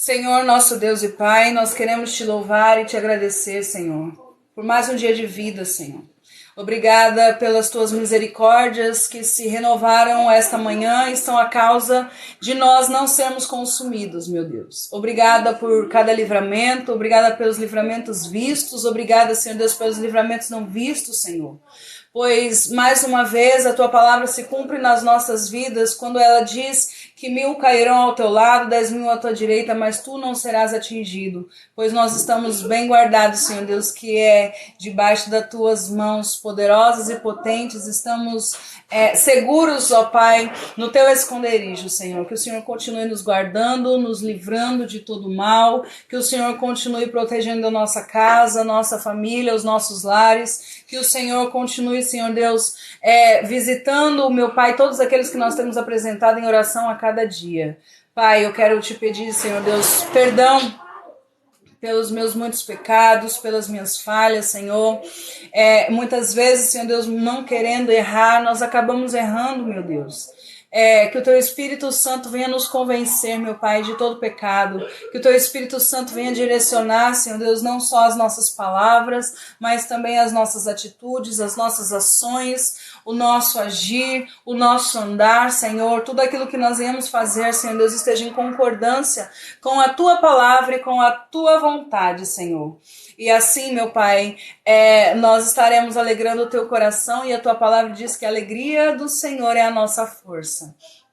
Senhor, nosso Deus e Pai, nós queremos te louvar e te agradecer, Senhor, por mais um dia de vida, Senhor. Obrigada pelas tuas misericórdias que se renovaram esta manhã e são a causa de nós não sermos consumidos, meu Deus. Obrigada por cada livramento, obrigada pelos livramentos vistos, obrigada, Senhor Deus, pelos livramentos não vistos, Senhor. Pois, mais uma vez, a tua palavra se cumpre nas nossas vidas quando ela diz que 1000 cairão ao teu lado, 10.000 à tua direita, mas tu não serás atingido. Pois nós estamos bem guardados, Senhor Deus, que é debaixo das tuas mãos poderosas e potentes. Estamos seguros, ó Pai, no teu esconderijo, Senhor. Que o Senhor continue nos guardando, nos livrando de todo mal. Que o Senhor continue protegendo a nossa casa, a nossa família, os nossos lares. Que o Senhor continue, Senhor Deus, visitando, meu Pai, todos aqueles que nós temos apresentado em oração a cada dia. Pai, eu quero te pedir, Senhor Deus, perdão pelos meus muitos pecados, pelas minhas falhas, Senhor. Muitas vezes, Senhor Deus, não querendo errar, nós acabamos errando, meu Deus. Que o teu Espírito Santo venha nos convencer, meu Pai, de todo pecado. Que o teu Espírito Santo venha direcionar, Senhor Deus, não só as nossas palavras, mas também as nossas atitudes, as nossas ações, o nosso agir, o nosso andar, Senhor. Tudo aquilo que nós viemos fazer, Senhor Deus, esteja em concordância com a tua palavra e com a tua vontade, Senhor. E assim, meu Pai, nós estaremos alegrando o teu coração, e a tua palavra diz que a alegria do Senhor é a nossa força.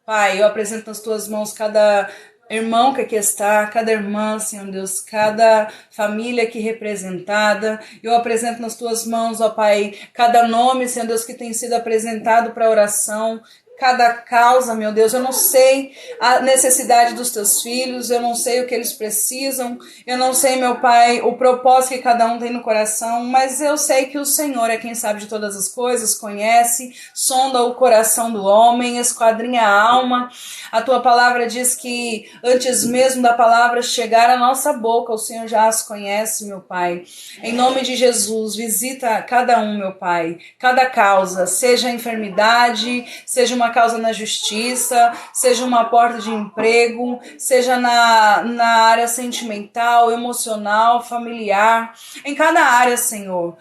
Pai, eu apresento nas tuas mãos cada irmão que aqui está, cada irmã, Senhor Deus, cada família aqui representada. Eu apresento nas tuas mãos, ó Pai, cada nome, Senhor Deus, que tem sido apresentado para oração, cada causa, meu Deus. Eu não sei a necessidade dos teus filhos, eu não sei o que eles precisam, eu não sei, meu Pai, o propósito que cada um tem no coração, mas eu sei que o Senhor é quem sabe de todas as coisas, conhece, sonda o coração do homem, esquadrinha a alma. A tua palavra diz que antes mesmo da palavra chegar à nossa boca, o Senhor já as conhece, meu Pai. Em nome de Jesus, visita cada um, meu Pai, cada causa, seja a enfermidade, seja uma causa na justiça, seja uma porta de emprego, seja na área sentimental, emocional, familiar, em cada área, Senhor.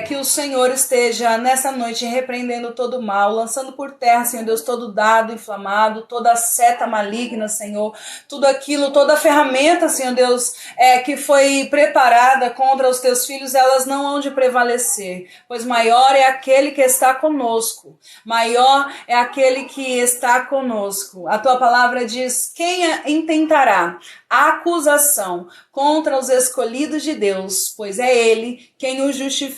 Que o Senhor esteja nessa noite repreendendo todo o mal, lançando por terra, Senhor Deus, todo dado inflamado, toda seta maligna, Senhor, tudo aquilo, toda ferramenta, Senhor Deus, que foi preparada contra os teus filhos, elas não hão de prevalecer, pois maior é aquele que está conosco, maior é aquele que está conosco. A tua palavra diz: quem intentará a acusação contra os escolhidos de Deus, pois é Ele quem os justifica.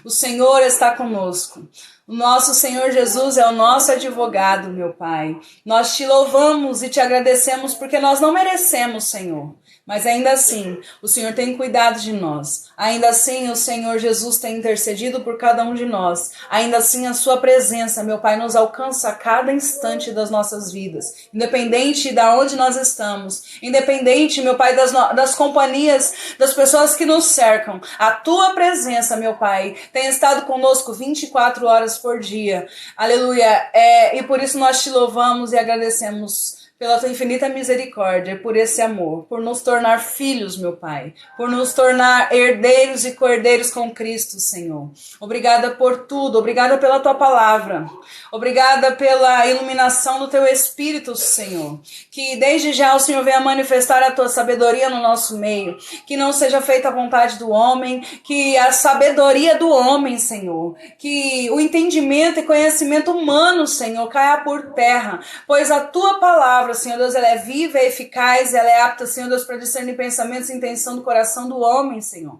O Senhor está conosco. O nosso Senhor Jesus é o nosso advogado, meu Pai. Nós te louvamos e te agradecemos porque nós não merecemos, Senhor. Mas ainda assim, o Senhor tem cuidado de nós. Ainda assim, o Senhor Jesus tem intercedido por cada um de nós. Ainda assim, a sua presença, meu Pai, nos alcança a cada instante das nossas vidas. Independente de onde nós estamos. Independente, meu Pai, das companhias, das pessoas que nos cercam. A tua presença, meu Pai, tem estado conosco 24 horas por dia. Aleluia. E por isso nós te louvamos e agradecemos pela tua infinita misericórdia, por esse amor, por nos tornar filhos, meu Pai, por nos tornar herdeiros e cordeiros com Cristo, Senhor. Obrigada por tudo, obrigada pela tua palavra, obrigada pela iluminação do teu Espírito, Senhor, que desde já o Senhor venha manifestar a tua sabedoria no nosso meio, que não seja feita a vontade do homem, que a sabedoria do homem, Senhor, que o entendimento e conhecimento humano, Senhor, caia por terra, pois a tua palavra, Senhor Deus, ela é viva, é eficaz, ela é apta, Senhor Deus, para discernir pensamentos e intenção do coração do homem, Senhor.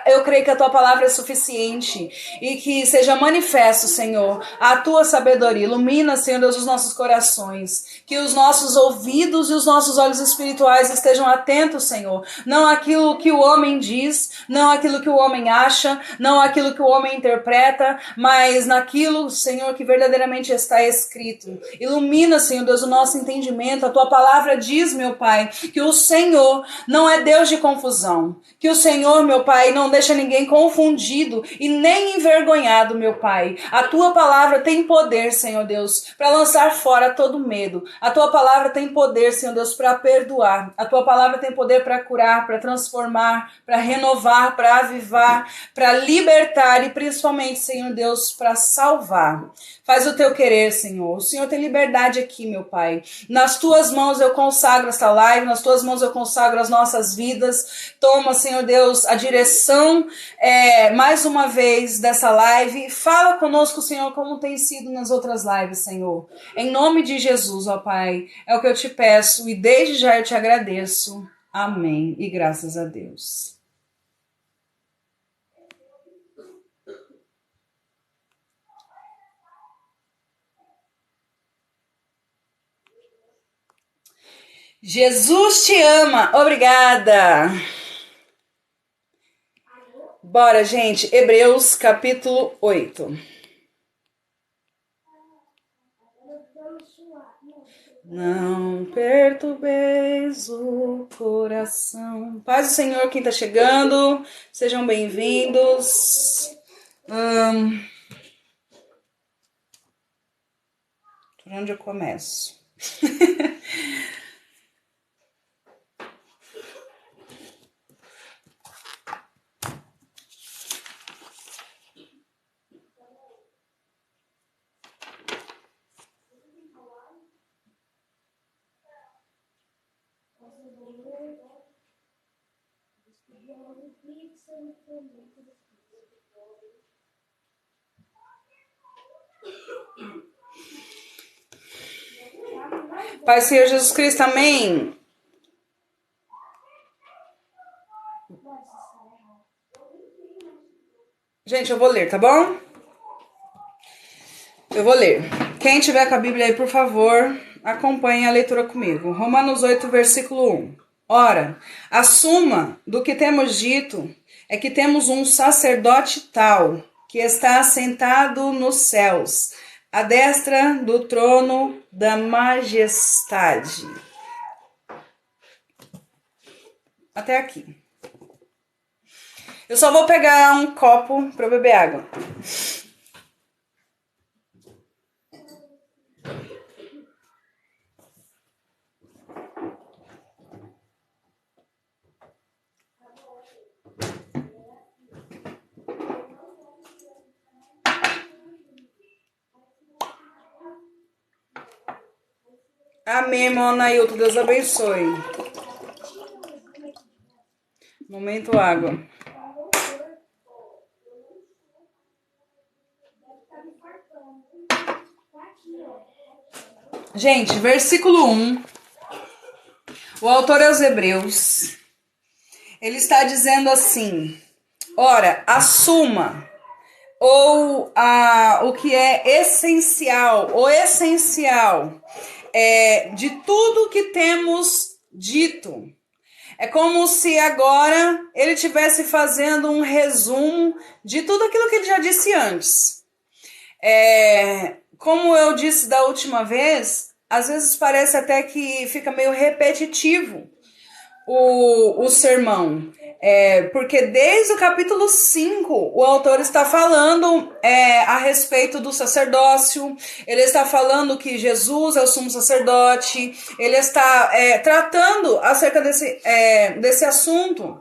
Eu creio que a tua palavra é suficiente e que seja manifesto, Senhor, a tua sabedoria. Ilumina, Senhor Deus, os nossos corações, que os nossos ouvidos e os nossos olhos espirituais estejam atentos, Senhor, não aquilo que o homem diz, não aquilo que o homem acha, não aquilo que o homem interpreta, mas naquilo, Senhor, que verdadeiramente está escrito. Ilumina, Senhor Deus, o nosso nosso entendimento. A tua palavra diz, meu Pai, que o Senhor não é Deus de confusão. Que o Senhor, meu Pai, não deixa ninguém confundido e nem envergonhado, meu Pai. A tua palavra tem poder, Senhor Deus, para lançar fora todo medo. A tua palavra tem poder, Senhor Deus, para perdoar. A tua palavra tem poder para curar, para transformar, para renovar, para avivar, para libertar e principalmente, Senhor Deus, para salvar. Faz o teu querer, Senhor. O Senhor tem liberdade aqui, meu Pai. Nas tuas mãos eu consagro esta live, nas tuas mãos eu consagro as nossas vidas. Toma, Senhor Deus, a direção mais uma vez dessa live. Fala conosco, Senhor, como tem sido nas outras lives, Senhor. Em nome de Jesus, ó Pai, é o que eu te peço e desde já eu te agradeço. Amém. E graças a Deus. Jesus te ama. Obrigada. Bora, gente. Hebreus capítulo 8. Não perturbeis o coração. Paz do Senhor, quem tá chegando. Sejam bem-vindos. Por onde eu começo? Pai, Senhor Jesus Cristo, amém. Gente, eu vou ler, tá bom? Eu vou ler. Quem tiver com a Bíblia aí, por favor, acompanhe a leitura comigo. Romanos 8, versículo 1. Ora, a suma do que temos dito é que temos um sacerdote tal, que está assentado nos céus, à destra do trono da majestade. Até aqui. Eu só vou pegar um copo para beber água. Amém, irmão Anailton. Deus abençoe. Momento água. Gente, versículo 1. O autor é os Hebreus. Ele está dizendo assim: ora, a suma, ou o que é essencial, o essencial de tudo que temos dito. É como se agora ele estivesse fazendo um resumo de tudo aquilo que ele já disse antes. Como eu disse da última vez, às vezes parece até que fica meio repetitivo o sermão. Porque desde o capítulo 5 o autor está falando a respeito do sacerdócio, ele está falando que Jesus é o sumo sacerdote, ele está tratando acerca desse assunto,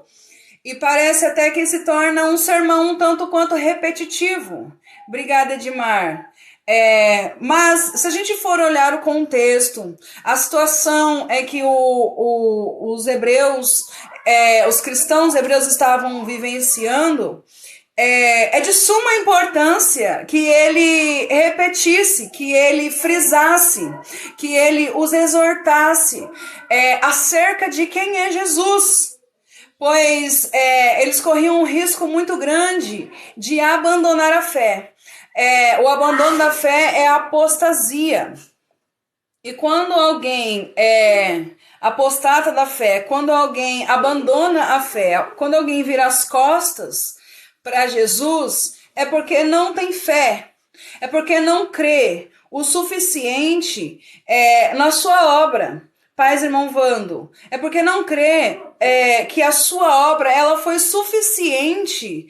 e parece até que se torna um sermão um tanto quanto repetitivo. Obrigada, Edmar. Mas se a gente for olhar o contexto, a situação é que os hebreus, os cristãos hebreus estavam vivenciando, é de suma importância que ele repetisse, que ele frisasse, que ele os exortasse acerca de quem é Jesus. Pois eles corriam um risco muito grande de abandonar a fé. O abandono da fé é a apostasia. E quando alguém apostata da fé, quando alguém abandona a fé, quando alguém vira as costas para Jesus, é porque não tem fé, é porque não crê. o suficiente na sua obra. Paz, irmão Vando, é porque não crê que a sua obra ela foi suficiente,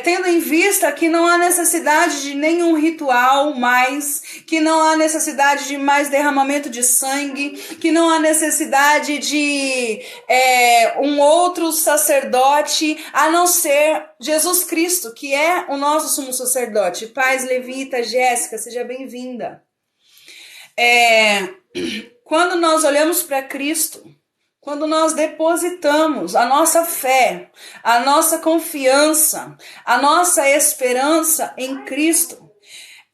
tendo em vista que não há necessidade de nenhum ritual mais, que não há necessidade de mais derramamento de sangue, que não há necessidade de um outro sacerdote, a não ser Jesus Cristo, que é o nosso sumo sacerdote. Paz, Levita, Jéssica, seja bem-vinda. Quando nós olhamos para Cristo, quando nós depositamos a nossa fé, a nossa confiança, a nossa esperança em Cristo,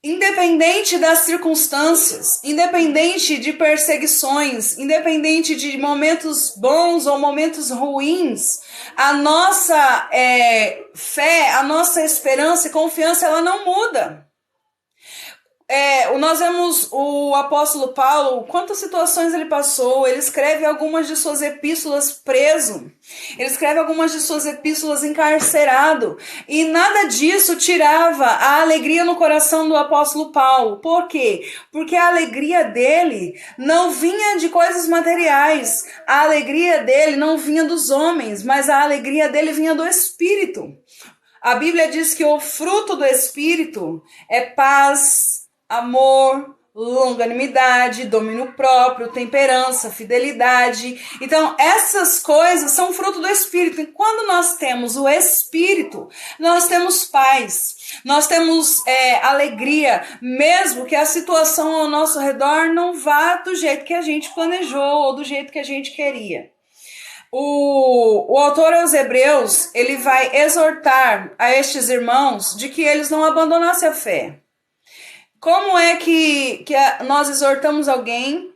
independente das circunstâncias, independente de perseguições, independente de momentos bons ou momentos ruins, a nossa fé, a nossa esperança e confiança, ela não muda. Nós vemos o apóstolo Paulo, quantas situações ele passou. Ele escreve algumas de suas epístolas preso, ele escreve algumas de suas epístolas encarcerado, e nada disso tirava a alegria no coração do apóstolo Paulo. Por quê? Porque a alegria dele não vinha de coisas materiais, a alegria dele não vinha dos homens, mas a alegria dele vinha do Espírito. A Bíblia diz que o fruto do Espírito é paz, amor, longanimidade, domínio próprio, temperança, fidelidade. Então, essas coisas são fruto do Espírito. E quando nós temos o Espírito, nós temos paz, nós temos alegria, mesmo que a situação ao nosso redor não vá do jeito que a gente planejou ou do jeito que a gente queria. O autor aos Hebreus, ele vai exortar a estes irmãos de que eles não abandonassem a fé. Como é que nós exortamos alguém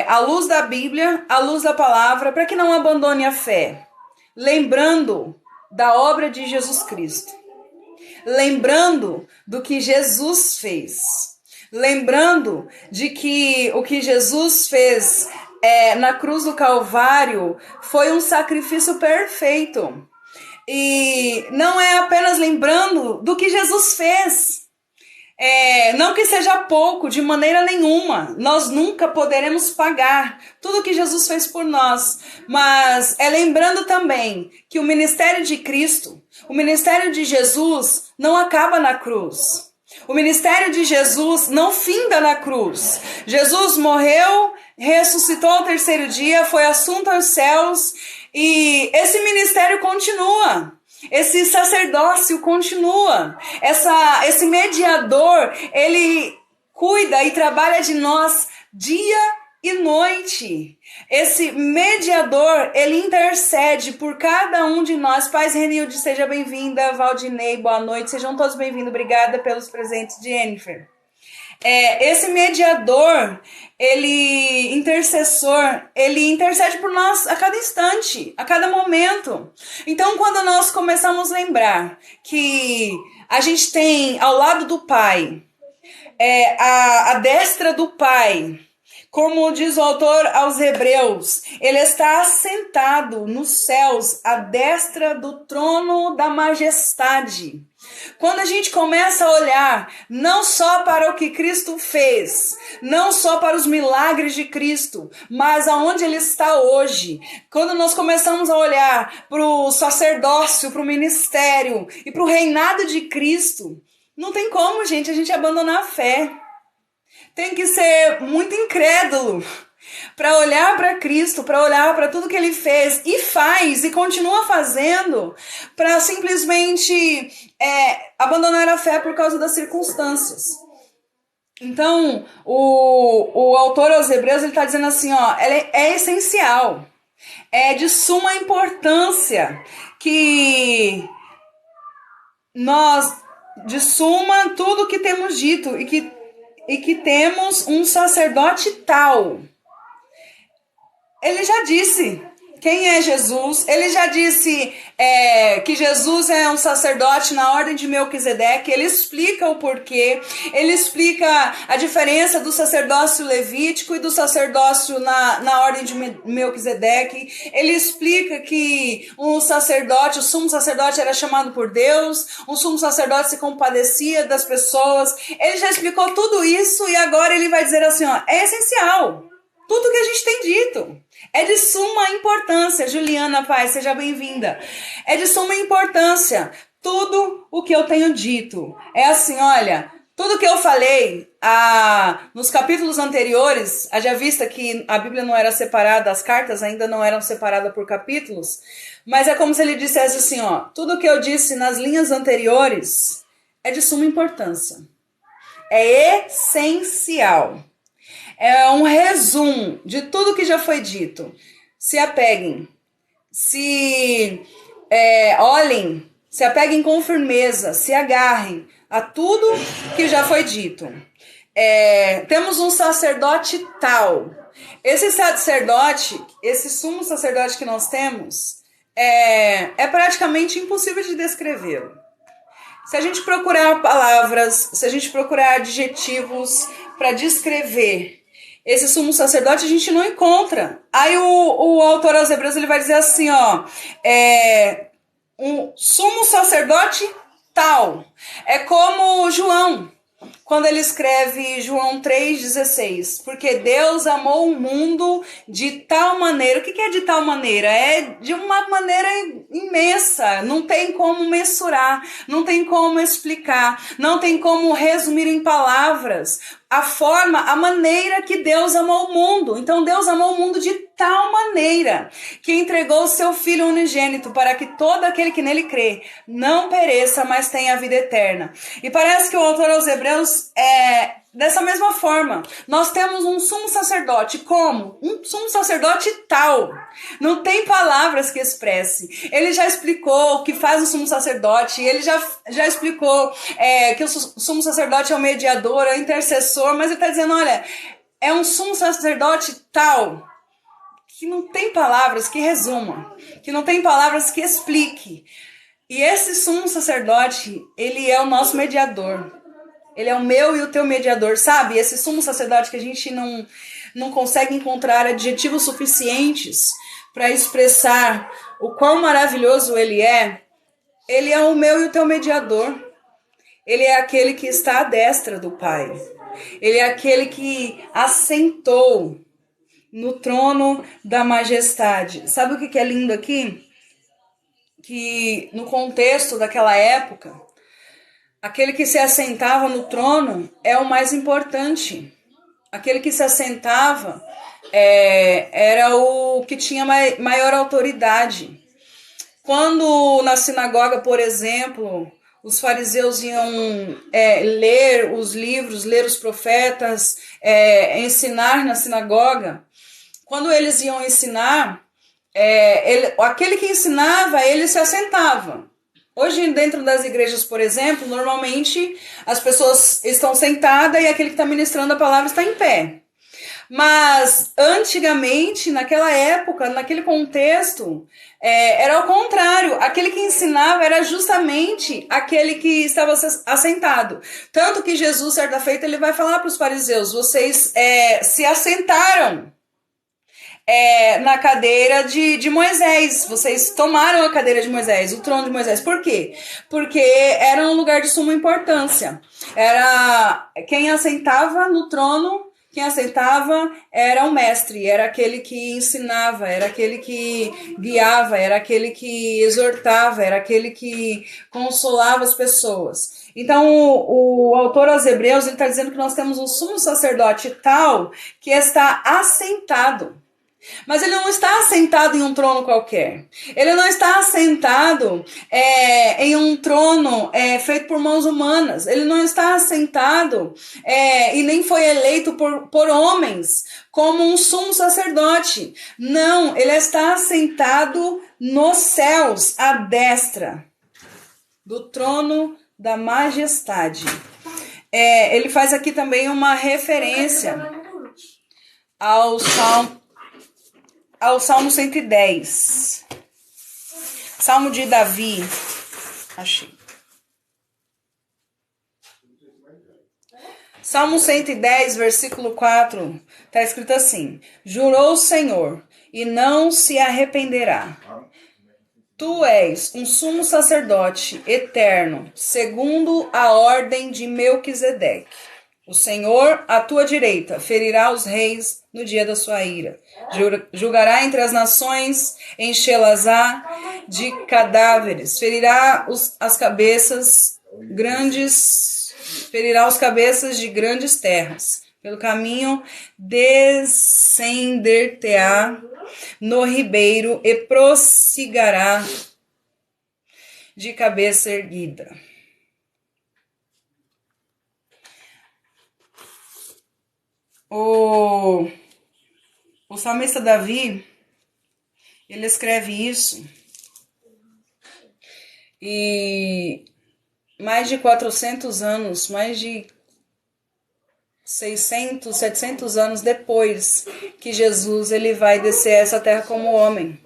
à luz da Bíblia, à luz da palavra, para que não abandone a fé? Lembrando da obra de Jesus Cristo. Lembrando do que Jesus fez. Lembrando de que o que Jesus fez na cruz do Calvário foi um sacrifício perfeito. E não é apenas lembrando do que Jesus fez. Não que seja pouco, de maneira nenhuma. Nós nunca poderemos pagar tudo que Jesus fez por nós. Mas lembrando também que o ministério de Cristo, o ministério de Jesus, não acaba na cruz. O ministério de Jesus não finda na cruz. Jesus morreu, ressuscitou ao terceiro dia, foi assunto aos céus, e esse ministério continua. Esse sacerdócio continua. Esse mediador, ele cuida e trabalha de nós dia e noite. Esse mediador, ele intercede por cada um de nós. Paz, Renilde, seja bem-vinda. Valdinei, boa noite. Sejam todos bem-vindos. Obrigada pelos presentes, Jennifer. Esse mediador, intercessor, ele intercede por nós a cada instante, a cada momento. Então, quando nós começamos a lembrar que a gente tem ao lado do Pai, a destra do Pai, como diz o autor aos Hebreus, ele está assentado nos céus, à destra do trono da majestade. Quando a gente começa a olhar não só para o que Cristo fez, não só para os milagres de Cristo, mas aonde Ele está hoje, quando nós começamos a olhar para o sacerdócio, para o ministério e para o reinado de Cristo, não tem como, gente, a gente abandonar a fé. Tem que ser muito incrédulo para olhar para Cristo, para olhar para tudo que Ele fez e faz e continua fazendo, para simplesmente abandonar a fé por causa das circunstâncias. Então, o autor aos Hebreus, ele está dizendo assim, é essencial, é de suma importância que nós, de suma tudo que temos dito e que temos um sacerdote tal. Ele já disse quem é Jesus. Ele já disse que Jesus é um sacerdote na ordem de Melquisedeque. Ele explica o porquê, ele explica a diferença do sacerdócio levítico e do sacerdócio na ordem de Melquisedeque. Ele explica que o sumo sacerdote era chamado por Deus, o sumo sacerdote se compadecia das pessoas. Ele já explicou tudo isso e agora ele vai dizer assim, ó, é essencial. Tudo que a gente tem dito é de suma importância. Juliana Paz, seja bem-vinda. É de suma importância. Tudo o que eu tenho dito. É assim, olha, tudo que eu falei nos capítulos anteriores, haja vista que a Bíblia não era separada, as cartas ainda não eram separadas por capítulos, mas é como se ele dissesse assim, ó, tudo que eu disse nas linhas anteriores é de suma importância. É essencial. É um resumo de tudo que já foi dito. Se apeguem, olhem, se apeguem com firmeza, se agarrem a tudo que já foi dito. Temos um sacerdote tal. Esse sacerdote, esse sumo sacerdote que nós temos, é praticamente impossível de descrevê-lo. Se a gente procurar palavras, se a gente procurar adjetivos para descrever esse sumo sacerdote, a gente não encontra. Aí o autor aos Hebreus ele vai dizer assim, ó, um sumo sacerdote tal. É como João, quando ele escreve João 3,16, porque Deus amou o mundo de tal maneira. O que é de tal maneira? É de uma maneira imensa, não tem como mensurar, não tem como explicar, não tem como resumir em palavras a maneira que Deus amou o mundo. Então Deus amou o mundo de tal maneira que entregou o seu Filho unigênito para que todo aquele que nele crê não pereça, mas tenha a vida eterna. E parece que o autor aos Hebreus dessa mesma forma. Nós temos um sumo sacerdote. Como? Um sumo sacerdote tal. Não tem palavras que expresse. Ele já explicou o que faz o sumo sacerdote. Ele já explicou que o sumo sacerdote é o mediador, é o intercessor. Mas ele está dizendo, olha, é um sumo sacerdote tal que não tem palavras que resumam, que não tem palavras que explique. E esse sumo sacerdote, ele é o nosso mediador. Ele é o meu e o teu mediador, sabe? Esse sumo sacerdote que a gente não consegue encontrar adjetivos suficientes para expressar o quão maravilhoso ele é o meu e o teu mediador. Ele é aquele que está à destra do Pai. Ele é aquele que assentou no trono da majestade. Sabe o que é lindo aqui? Que no contexto daquela época, aquele que se assentava no trono é o mais importante. Aquele que se assentava era o que tinha maior autoridade. Quando na sinagoga, por exemplo, os fariseus iam ler os livros, ler os profetas, ensinar na sinagoga, quando eles iam ensinar, aquele que ensinava, ele se assentava. Hoje, dentro das igrejas, por exemplo, normalmente as pessoas estão sentadas e aquele que está ministrando a palavra está em pé. Mas, antigamente, naquela época, naquele contexto, era o contrário. Aquele que ensinava era justamente aquele que estava assentado. Tanto que Jesus, certa feita, ele vai falar para os fariseus, vocês se assentaram na cadeira de Moisés. Vocês tomaram a cadeira de Moisés, o trono de Moisés. Por quê? Porque era um lugar de suma importância. Era quem assentava no trono, quem assentava era o mestre, era aquele que ensinava, era aquele que guiava, era aquele que exortava, era aquele que consolava as pessoas. Então, o autor aos Hebreus está dizendo que nós temos um sumo sacerdote tal que está assentado. Mas ele não está assentado em um trono qualquer. Ele não está assentado em um trono feito por mãos humanas. Ele não está assentado e nem foi eleito por homens como um sumo sacerdote. Não, ele está assentado nos céus, à destra do trono da majestade. Ele faz aqui também uma referência ao Salmo. ao Salmo 110. Salmo de Davi. Achei. Salmo 110, versículo 4, está escrito assim: Jurou o Senhor, e não se arrependerá. Tu és um sumo sacerdote eterno, segundo a ordem de Melquisedeque. O Senhor, à tua direita, ferirá os reis no dia da sua ira. Julgará entre as nações, enchê-las-á de cadáveres. Ferirá as cabeças de grandes terras. Pelo caminho descender-te-á no ribeiro e prossigará de cabeça erguida. O salmista Davi, ele escreve isso e mais de 400 anos, mais de 600, 700 anos depois que Jesus ele vai descer a essa terra como homem.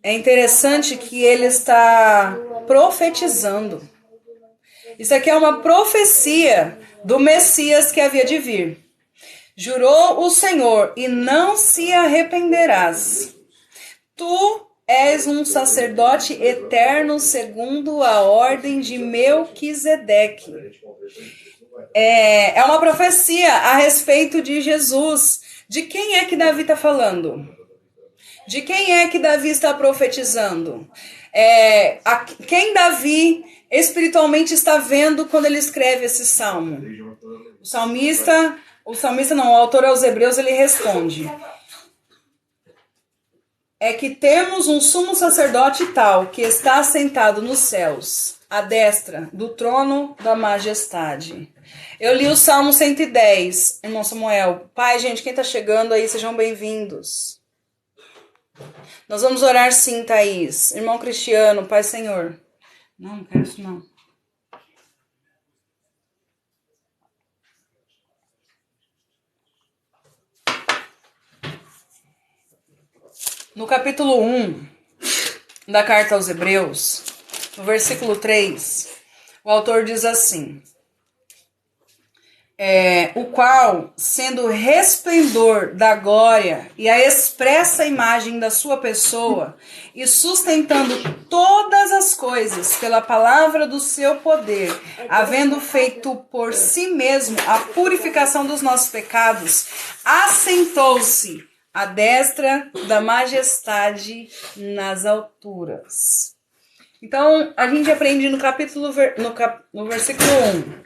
É interessante que ele está profetizando. Isso aqui é uma profecia do Messias que havia de vir. Jurou o Senhor e não se arrependerás. Tu és um sacerdote eterno segundo a ordem de Melquisedeque. É uma profecia a respeito de Jesus. De quem é que Davi está falando? De quem é que Davi está profetizando? Quem Davi espiritualmente está vendo quando ele escreve esse salmo? O autor aos Hebreus, ele responde: é que temos um sumo sacerdote tal, que está assentado nos céus, à destra do trono da majestade. Eu li o Salmo 110, irmão Samuel. Pai, gente, quem está chegando aí, sejam bem-vindos. Nós vamos orar sim, Thaís. Irmão Cristiano, Pai Senhor. Não quero isso não. No capítulo 1 da carta aos Hebreus, no versículo 3, o autor diz assim: o qual, sendo resplendor da glória e a expressa imagem da sua pessoa, e sustentando todas as coisas pela palavra do seu poder, havendo feito por si mesmo a purificação dos nossos pecados, assentou-se à destra da majestade nas alturas. Então, a gente aprende no versículo 1,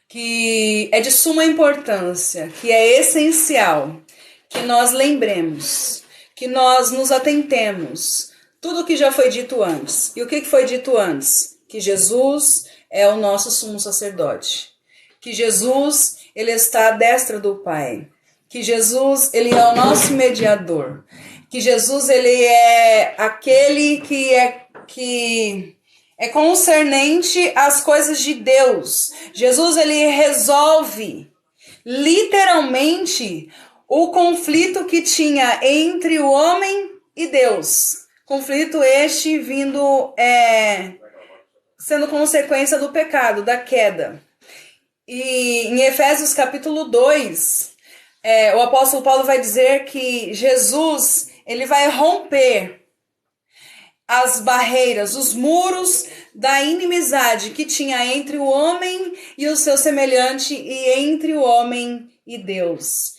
que é de suma importância, que é essencial que nós lembremos, que nós nos atentemos, tudo o que já foi dito antes. E o que foi dito antes? Que Jesus é o nosso sumo sacerdote, que Jesus ele está à destra do Pai, que Jesus ele é o nosso mediador, que Jesus ele é aquele que é concernente às coisas de Deus. Jesus ele resolve literalmente o conflito que tinha entre o homem e Deus. Conflito este vindo sendo consequência do pecado, da queda. E em Efésios capítulo 2, o apóstolo Paulo vai dizer que Jesus ele vai romper as barreiras, os muros da inimizade que tinha entre o homem e o seu semelhante e entre o homem e Deus.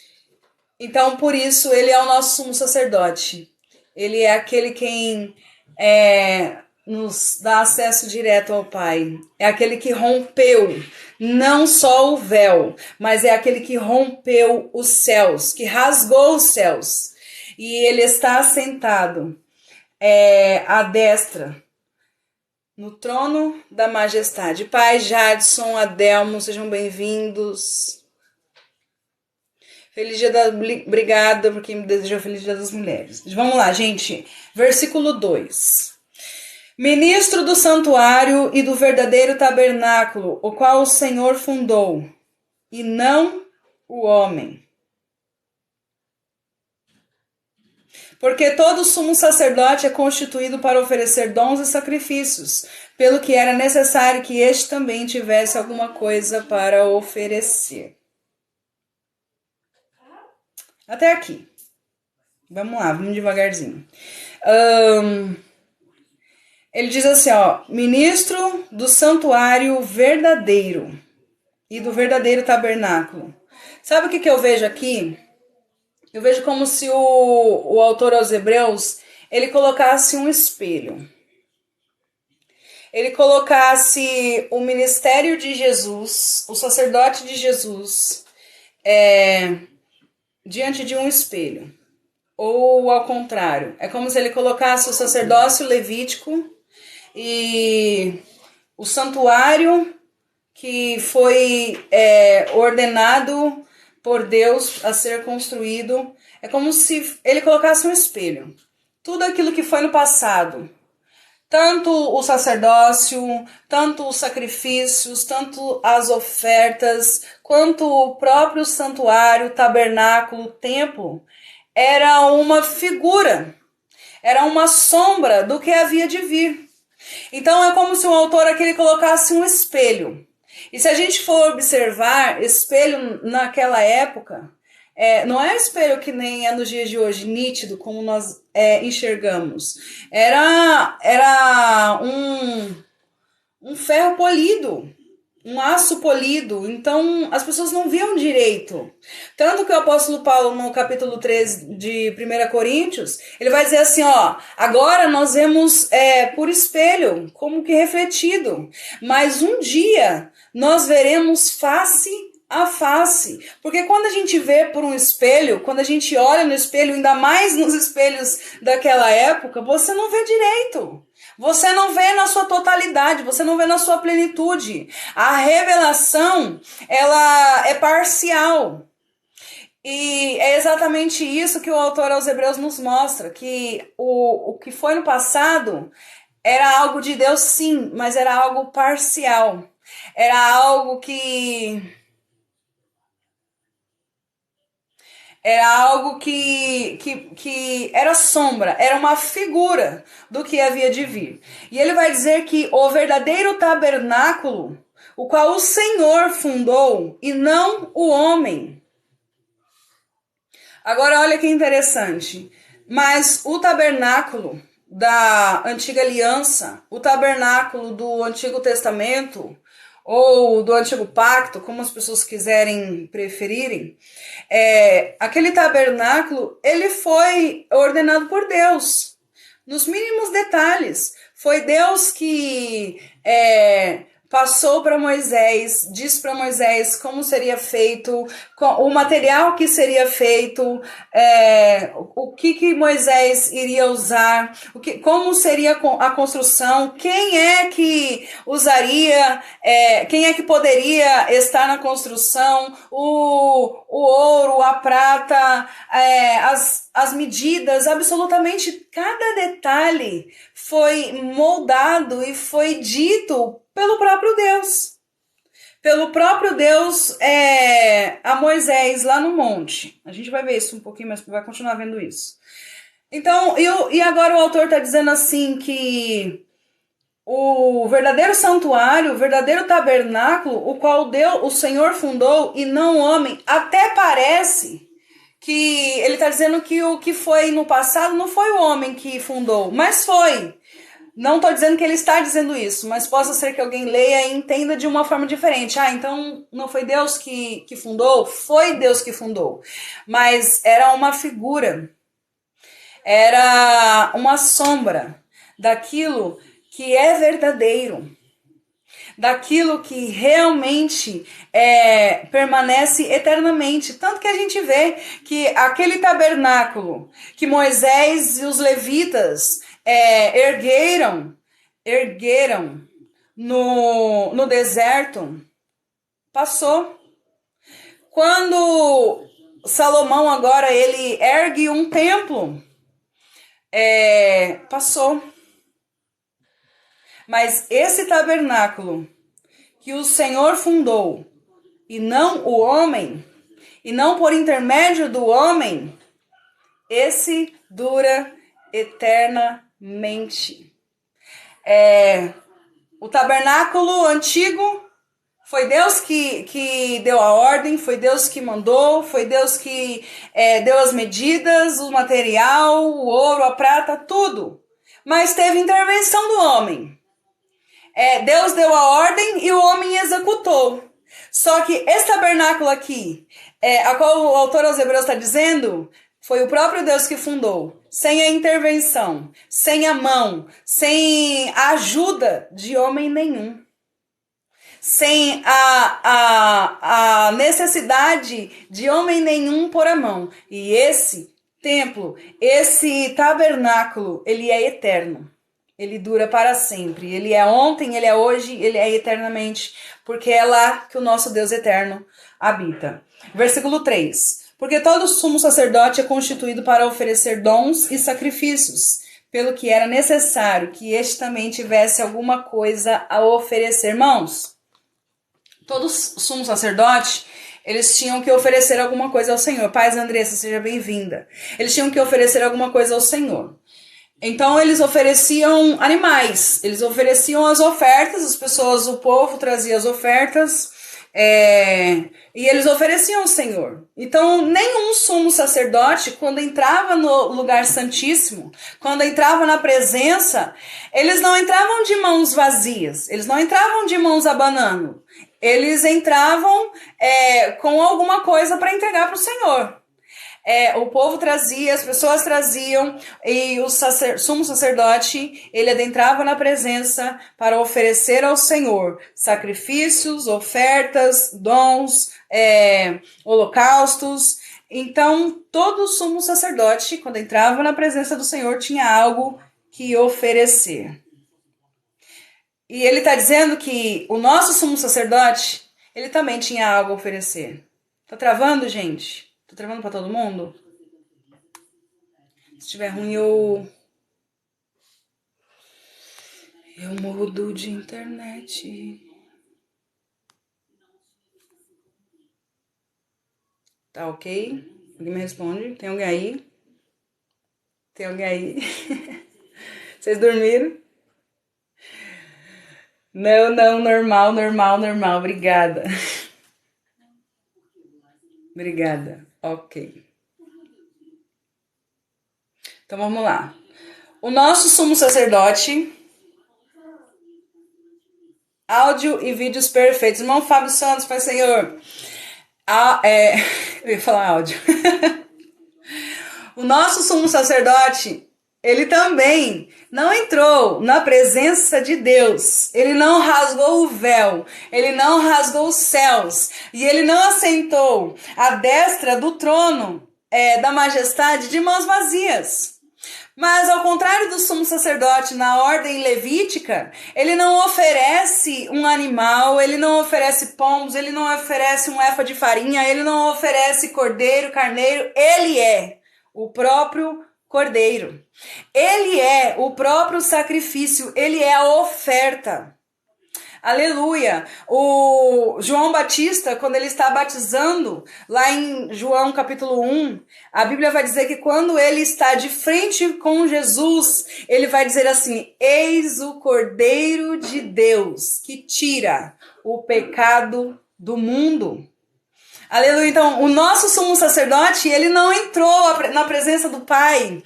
Então, por isso, ele é o nosso sumo sacerdote. Ele é aquele quem nos dá acesso direto ao Pai. É aquele que rompeu não só o véu, mas é aquele que rompeu os céus, que rasgou os céus. E ele está assentado à destra, no trono da majestade. Pai, Jadson, Adelmo, sejam bem-vindos. Feliz dia Obrigada por quem me desejou feliz dia das mulheres. Vamos lá, gente. Versículo 2. Ministro do santuário e do verdadeiro tabernáculo, o qual o Senhor fundou, e não o homem. Porque todo sumo sacerdote é constituído para oferecer dons e sacrifícios, pelo que era necessário que este também tivesse alguma coisa para oferecer. Até aqui. Vamos lá, vamos devagarzinho. Ele diz assim, ó, ministro do santuário verdadeiro e do verdadeiro tabernáculo. Sabe o que eu vejo aqui? Eu vejo como se o autor aos Hebreus, ele colocasse um espelho. Ele colocasse o ministério de Jesus, o sacerdote de Jesus, diante de um espelho. Ou ao contrário, é como se ele colocasse o sacerdócio levítico e o santuário que foi ordenado por Deus a ser construído. É como se ele colocasse um espelho. Tudo aquilo que foi no passado, tanto o sacerdócio, tanto os sacrifícios, tanto as ofertas, quanto o próprio santuário, tabernáculo, templo, era uma figura, era uma sombra do que havia de vir. Então é como se o autor aqui colocasse um espelho. E se a gente for observar, espelho naquela época, não é espelho que nem é nos dias de hoje, nítido, como nós enxergamos. Era um ferro polido, um aço polido, então as pessoas não viam direito. Tanto que o apóstolo Paulo, no capítulo 3 de 1 Coríntios, ele vai dizer assim, ó, agora nós vemos por espelho, como que refletido, mas um dia nós veremos face a face, porque quando a gente vê por um espelho, quando a gente olha no espelho, ainda mais nos espelhos daquela época, você não vê direito. Você não vê na sua totalidade, você não vê na sua plenitude. A revelação, ela é parcial. E é exatamente isso que o autor aos Hebreus nos mostra, que o que foi no passado era algo de Deus, sim, mas era algo parcial. Era algo que era sombra, era uma figura do que havia de vir. E ele vai dizer que o verdadeiro tabernáculo, o qual o Senhor fundou, e não o homem. Agora olha que interessante. Mas o tabernáculo da antiga aliança, o tabernáculo do Antigo Testamento, ou do Antigo Pacto, como as pessoas quiserem preferirem, aquele tabernáculo, ele foi ordenado por Deus, nos mínimos detalhes. Foi Deus que passou para Moisés, disse para Moisés como seria feito, o material que seria feito, o que Moisés iria usar, como seria a construção, quem é que usaria, quem é que poderia estar na construção, o ouro, a prata, as medidas, absolutamente cada detalhe foi moldado e foi dito pelo próprio Deus. Pelo próprio Deus a Moisés lá no monte. A gente vai ver isso um pouquinho, mas vai continuar vendo isso. Então, e agora o autor está dizendo assim que o verdadeiro santuário, o verdadeiro tabernáculo, o qual o Senhor fundou e não o homem, até parece que ele está dizendo que o que foi no passado não foi o homem que fundou, mas foi. Não estou dizendo que ele está dizendo isso, mas possa ser que alguém leia e entenda de uma forma diferente. Então não foi Deus que fundou? Foi Deus que fundou. Mas era uma figura, era uma sombra daquilo que é verdadeiro, daquilo que realmente permanece eternamente. Tanto que a gente vê que aquele tabernáculo que Moisés e os levitas ergueram no deserto, passou. Quando Salomão agora ele ergue um templo, passou. Mas esse tabernáculo que o Senhor fundou, e não o homem, e não por intermédio do homem, Esse dura eternamente. O tabernáculo antigo foi Deus que deu a ordem, foi Deus que mandou, foi Deus que deu as medidas, o material, o ouro, a prata, tudo. Mas teve intervenção do homem. Deus deu a ordem e o homem executou. Só que esse tabernáculo aqui, a qual o autor aos Hebreus está dizendo, foi o próprio Deus que fundou. Sem a intervenção, sem a mão, sem a ajuda de homem nenhum. Sem a necessidade de homem nenhum pôr a mão. E esse templo, esse tabernáculo, ele é eterno. Ele dura para sempre. Ele é ontem, ele é hoje, ele é eternamente. Porque é lá que o nosso Deus eterno habita. Versículo 3. Porque todo sumo sacerdote é constituído para oferecer dons e sacrifícios, pelo que era necessário que este também tivesse alguma coisa a oferecer. Irmãos, todo sumo sacerdote, eles tinham que oferecer alguma coisa ao Senhor. Paz, Andressa, seja bem-vinda. Eles tinham que oferecer alguma coisa ao Senhor. Então, eles ofereciam animais, eles ofereciam as ofertas, as pessoas, o povo trazia as ofertas, e eles ofereciam ao Senhor. Então, nenhum sumo sacerdote, quando entrava no lugar santíssimo, quando entrava na presença, eles não entravam de mãos vazias, eles não entravam de mãos abanando. Eles entravam com alguma coisa para entregar para o Senhor. O povo trazia, as pessoas traziam, e o sumo sacerdote, ele adentrava na presença para oferecer ao Senhor sacrifícios, ofertas, dons, holocaustos. Então, todo sumo sacerdote, quando entrava na presença do Senhor, tinha algo que oferecer. E ele está dizendo que o nosso sumo sacerdote, ele também tinha algo a oferecer. Tá travando, gente? Tô travando para todo mundo? Se estiver ruim, eu mudo de internet. Tá ok? Alguém me responde? Tem alguém aí? Tem alguém aí? Vocês dormiram? Não, normal. Obrigada. Obrigada. Ok. Então vamos lá. O nosso sumo sacerdote, áudio e vídeos perfeitos. Irmão Fábio Santos, Pai Senhor. Eu ia falar áudio. O nosso sumo sacerdote, ele também não entrou na presença de Deus. Ele não rasgou o véu. Ele não rasgou os céus. E ele não assentou à destra do trono da majestade de mãos vazias. Mas ao contrário do sumo sacerdote na ordem levítica, ele não oferece um animal, ele não oferece pombos, ele não oferece um efa de farinha, ele não oferece cordeiro, carneiro, ele é o próprio cordeiro. Ele é o próprio sacrifício, ele é a oferta. Aleluia! O João Batista, quando ele está batizando, lá em João capítulo 1, a Bíblia vai dizer que quando ele está de frente com Jesus, ele vai dizer assim: eis o Cordeiro de Deus que tira o pecado do mundo. Aleluia. Então, o nosso sumo sacerdote, ele não entrou na presença do Pai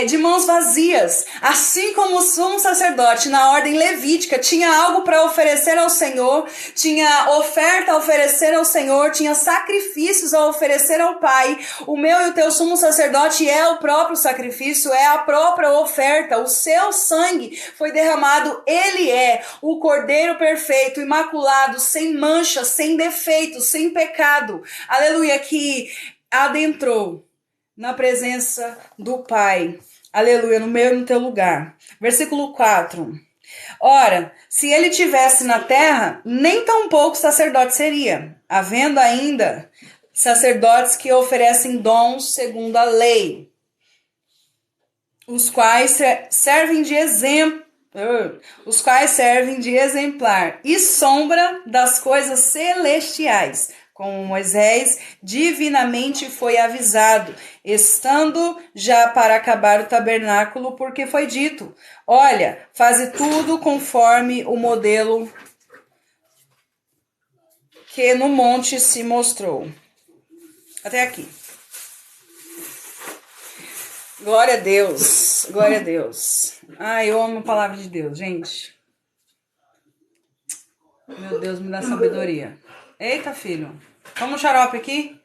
de mãos vazias. Assim como o sumo sacerdote, na ordem levítica, tinha algo para oferecer ao Senhor, tinha oferta a oferecer ao Senhor, tinha sacrifícios a oferecer ao Pai. O meu e o teu sumo sacerdote é o próprio sacrifício, é a própria oferta. O seu sangue foi derramado. Ele é o Cordeiro perfeito, imaculado, sem mancha, sem defeito, sem pecado. Aleluia, que adentrou na presença do Pai. Aleluia, no meu e no teu lugar. Versículo 4. Ora, se ele tivesse na terra, nem tão pouco sacerdote seria, havendo ainda sacerdotes que oferecem dons segundo a lei, os quais servem de exemplo, e sombra das coisas celestiais, como Moisés divinamente foi avisado, estando já para acabar o tabernáculo, porque foi dito: olha, faze tudo conforme o modelo que no monte se mostrou. Até aqui. Glória a Deus, glória a Deus. Ai, eu amo a palavra de Deus, gente. Meu Deus, me dá sabedoria. Eita, filho. Toma um xarope aqui?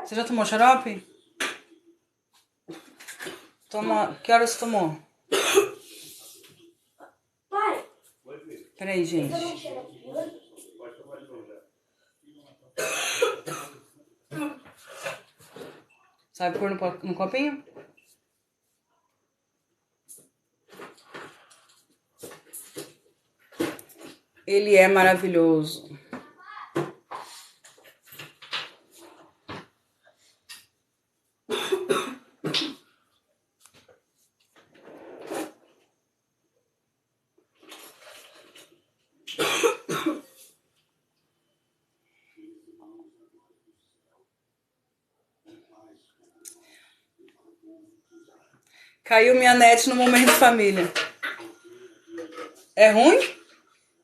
Você já tomou xarope? Toma. Que horas você tomou? Pai. Peraí, gente. Sabe pôr no copinho? Ele é maravilhoso. Caiu minha net no momento família. É ruim?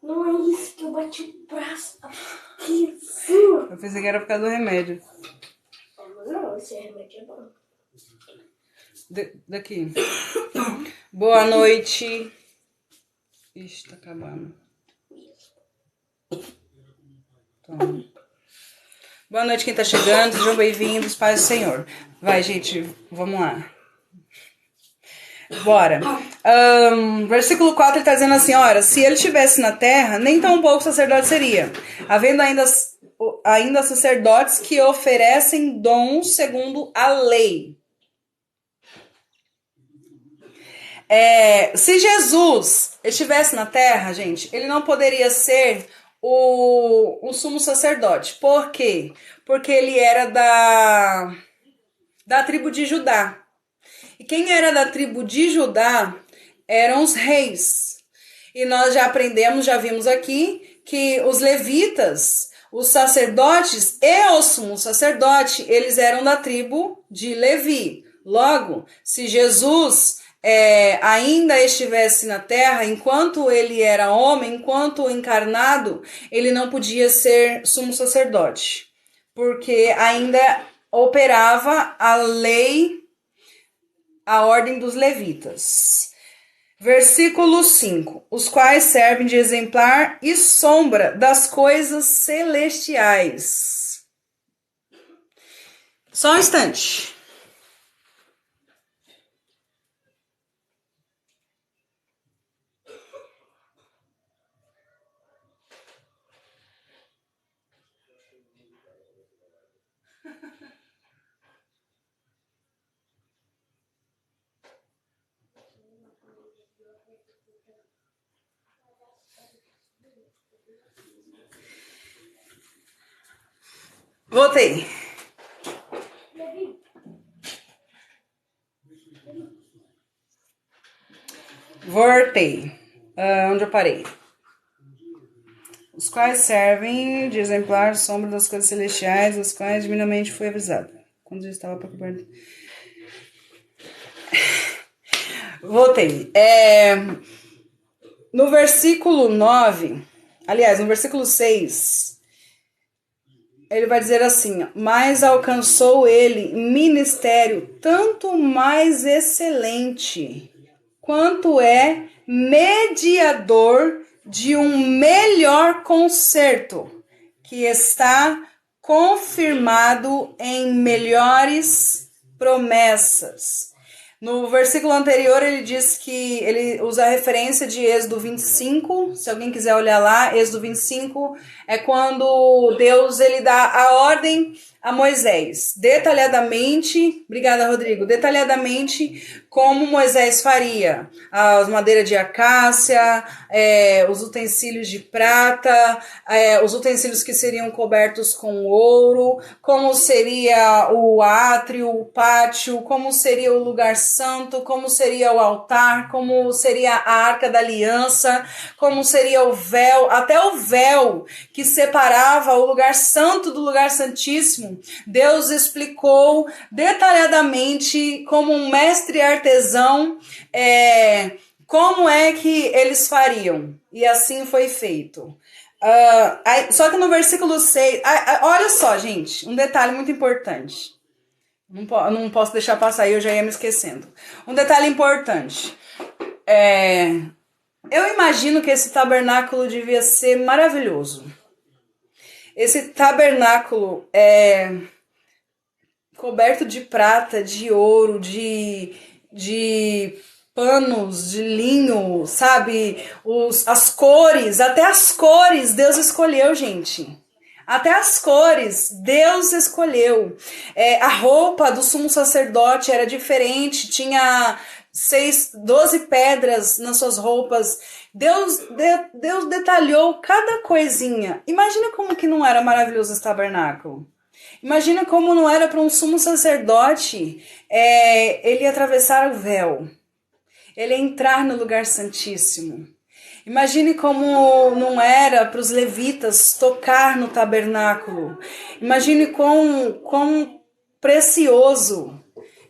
Não é isso que eu bati o braço aqui em cima. Eu pensei que era por causa do remédio. Não, esse remédio é bom. Daqui. Boa noite. Ixi, tá acabando. Toma. Boa noite quem tá chegando. Sejam bem-vindos, paz do Senhor. Vai, gente, vamos lá. Bora. Versículo 4 ele está dizendo assim: ora, se ele estivesse na terra, nem tão pouco sacerdote seria, havendo ainda sacerdotes que oferecem dons segundo a lei. Se Jesus estivesse na terra, gente, ele não poderia ser o sumo sacerdote. Por quê? Porque ele era da tribo de Judá. E quem era da tribo de Judá eram os reis. E nós já aprendemos, já vimos aqui, que os levitas, os sacerdotes e o sumo sacerdote, eles eram da tribo de Levi. Logo, se Jesus ainda estivesse na terra, enquanto ele era homem, enquanto encarnado, ele não podia ser sumo sacerdote. Porque ainda operava a lei, a ordem dos levitas. Versículo 5. Os quais servem de exemplar e sombra das coisas celestiais. Só um instante. Voltei. Onde eu parei? Os quais servem de exemplar sombra das coisas celestiais, os quais divinamente foi avisado. Quando eu estava preocupado. Voltei. No versículo 9, aliás, no versículo 6, ele vai dizer assim: mas alcançou ele ministério tanto mais excelente, quanto é mediador de um melhor concerto, que está confirmado em melhores promessas. No versículo anterior ele diz que ele usa a referência de Êxodo 25, se alguém quiser olhar lá, Êxodo 25 é quando Deus ele dá a ordem a Moisés, detalhadamente, obrigada Rodrigo, detalhadamente como Moisés faria, as madeiras de acácia, os utensílios de prata, os utensílios que seriam cobertos com ouro, como seria o átrio, o pátio, como seria o lugar santo, como seria o altar, como seria a arca da aliança, como seria o véu, até o véu que separava o lugar santo do lugar santíssimo. Deus explicou detalhadamente, como um mestre artesão, como é que eles fariam. E assim foi feito. Só que no versículo 6, olha só, gente, um detalhe muito importante. Não posso deixar passar aí, eu já ia me esquecendo. Um detalhe importante. Eu imagino que esse tabernáculo devia ser maravilhoso. Esse tabernáculo é coberto de prata, de ouro, de panos, de linho, sabe? As cores, até as cores Deus escolheu, gente. Até as cores Deus escolheu. A roupa do sumo sacerdote era diferente, tinha 12 pedras nas suas roupas. Deus detalhou cada coisinha. Imagina como que não era maravilhoso esse tabernáculo. Imagina como não era para um sumo sacerdote ele atravessar o véu. Ele entrar no lugar santíssimo. Imagine como não era para os levitas tocar no tabernáculo. Imagine quão precioso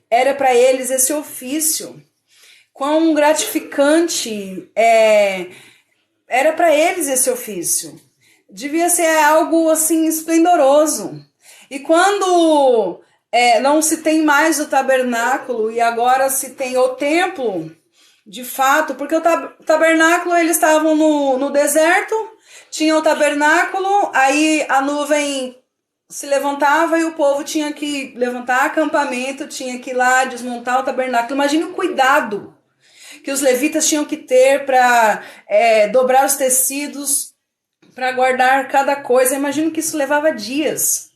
era para eles esse ofício. Quão gratificante era para eles esse ofício. Devia ser algo assim esplendoroso. E quando não se tem mais o tabernáculo e agora se tem o templo, de fato, porque o tabernáculo, eles estavam no deserto, tinha o tabernáculo, aí a nuvem se levantava e o povo tinha que levantar acampamento, tinha que ir lá desmontar o tabernáculo. Imagine o cuidado que os levitas tinham que ter para dobrar os tecidos, para guardar cada coisa. Imagino que isso levava dias.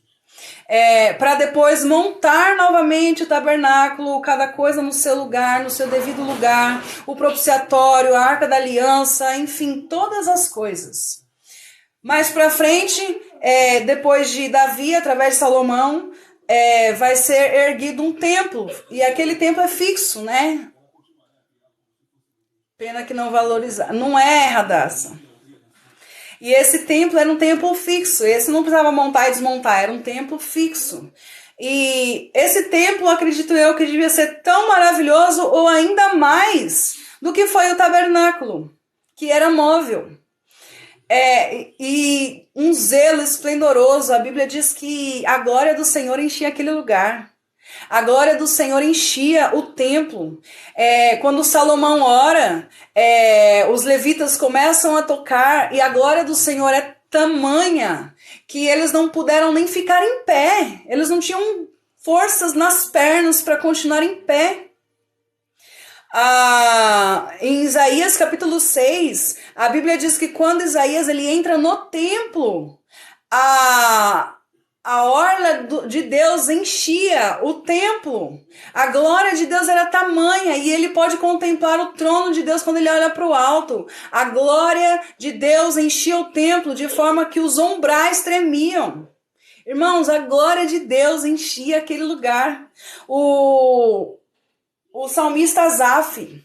Para depois montar novamente o tabernáculo, cada coisa no seu lugar, no seu devido lugar, o propiciatório, a arca da aliança, enfim, todas as coisas. Mais para frente, depois de Davi, através de Salomão, vai ser erguido um templo, e aquele templo é fixo, né? Pena que não valorizar. Não é, Radassa. E esse templo era um templo fixo. Esse não precisava montar e desmontar, era um templo fixo. E esse templo, acredito eu, que devia ser tão maravilhoso ou ainda mais do que foi o tabernáculo, que era móvel. E um zelo esplendoroso. A Bíblia diz que a glória do Senhor enchia aquele lugar. A glória do Senhor enchia o templo. Quando Salomão ora, os levitas começam a tocar e a glória do Senhor é tamanha que eles não puderam nem ficar em pé. Eles não tinham forças nas pernas para continuar em pé. Em Isaías capítulo 6, a Bíblia diz que quando Isaías ele entra no templo, a orla de Deus enchia o templo. A glória de Deus era tamanha e ele pode contemplar o trono de Deus quando ele olha para o alto. A glória de Deus enchia o templo de forma que os umbrais tremiam. Irmãos, a glória de Deus enchia aquele lugar. O salmista Asaf,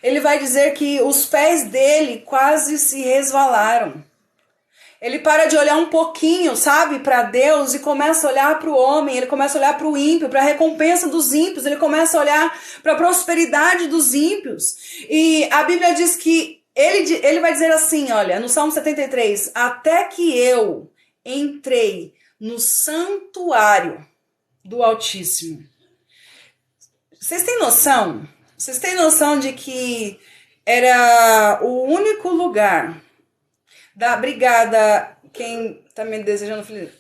ele vai dizer que os pés dele quase se resvalaram. Ele para de olhar um pouquinho, sabe, para Deus e começa a olhar para o homem, ele começa a olhar para o ímpio, para a recompensa dos ímpios, ele começa a olhar para a prosperidade dos ímpios. E a Bíblia diz que ele vai dizer assim, olha, no Salmo 73, até que eu entrei no santuário do Altíssimo. Vocês têm noção? Vocês têm noção de que era o único lugar Obrigada, quem está me desejando feliz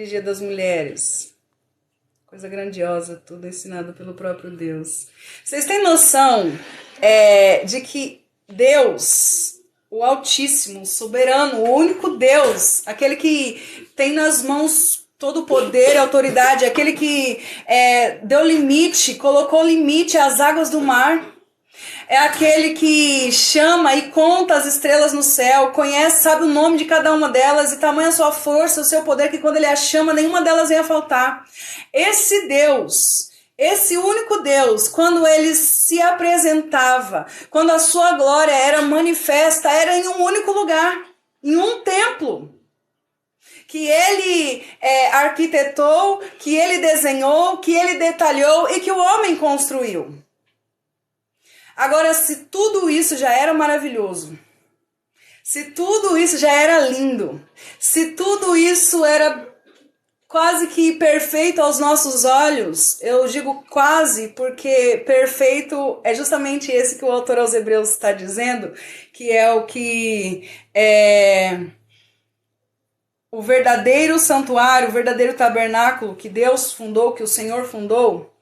Dia das Mulheres. Coisa grandiosa, tudo ensinado pelo próprio Deus. Vocês têm noção de que Deus, o Altíssimo, o Soberano, o único Deus, aquele que tem nas mãos todo o poder e autoridade, aquele que deu limite, colocou limite às águas do mar, é aquele que chama e conta as estrelas no céu, conhece, sabe o nome de cada uma delas e tamanha a sua força, o seu poder, que quando ele as chama, nenhuma delas vem a faltar. Esse Deus, Esse único Deus, quando ele se apresentava, quando a sua glória era manifesta, era em um único lugar, em um templo, que ele arquitetou, que ele desenhou, que ele detalhou e que o homem construiu. Agora, se tudo isso já era maravilhoso, se tudo isso já era lindo, se tudo isso era quase que perfeito aos nossos olhos, eu digo quase porque perfeito é justamente esse que o autor aos Hebreus está dizendo, que é o que o verdadeiro santuário, o verdadeiro tabernáculo que Deus fundou, que o Senhor fundou.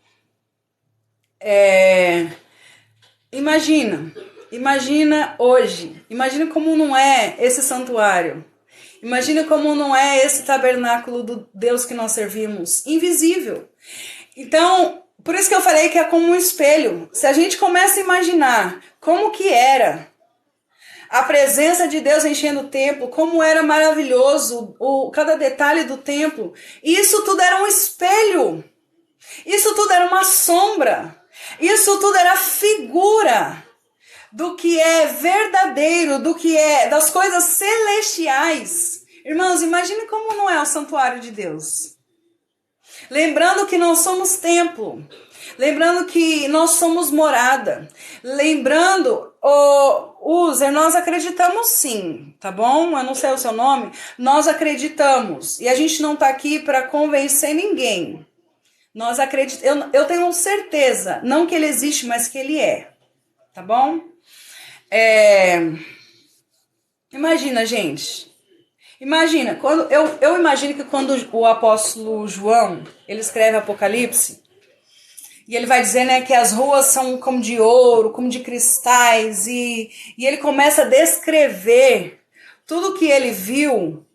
Imagina hoje, imagina como não é esse santuário. Imagina como não é esse tabernáculo do Deus que nós servimos, invisível. Então, por isso que eu falei que é como um espelho. Se a gente começa a imaginar como que era a presença de Deus enchendo o templo, como era maravilhoso cada detalhe do templo, isso tudo era um espelho. Isso tudo era uma sombra. Isso tudo era figura do que é verdadeiro, do que é das coisas celestiais. Irmãos, imagine como não é o santuário de Deus. Lembrando que nós somos templo. Lembrando que nós somos morada. Lembrando, User, nós acreditamos sim, tá bom? Eu não sei o seu nome. Nós acreditamos. E a gente não tá aqui para convencer ninguém. Nós acreditamos. Eu tenho certeza, não que ele existe, mas que ele é. Tá bom? Imagina, gente. Imagina, eu imagino que quando o apóstolo João, ele escreve Apocalipse, e ele vai dizer, né, que as ruas são como de ouro, como de cristais, e ele começa a descrever tudo que ele viu.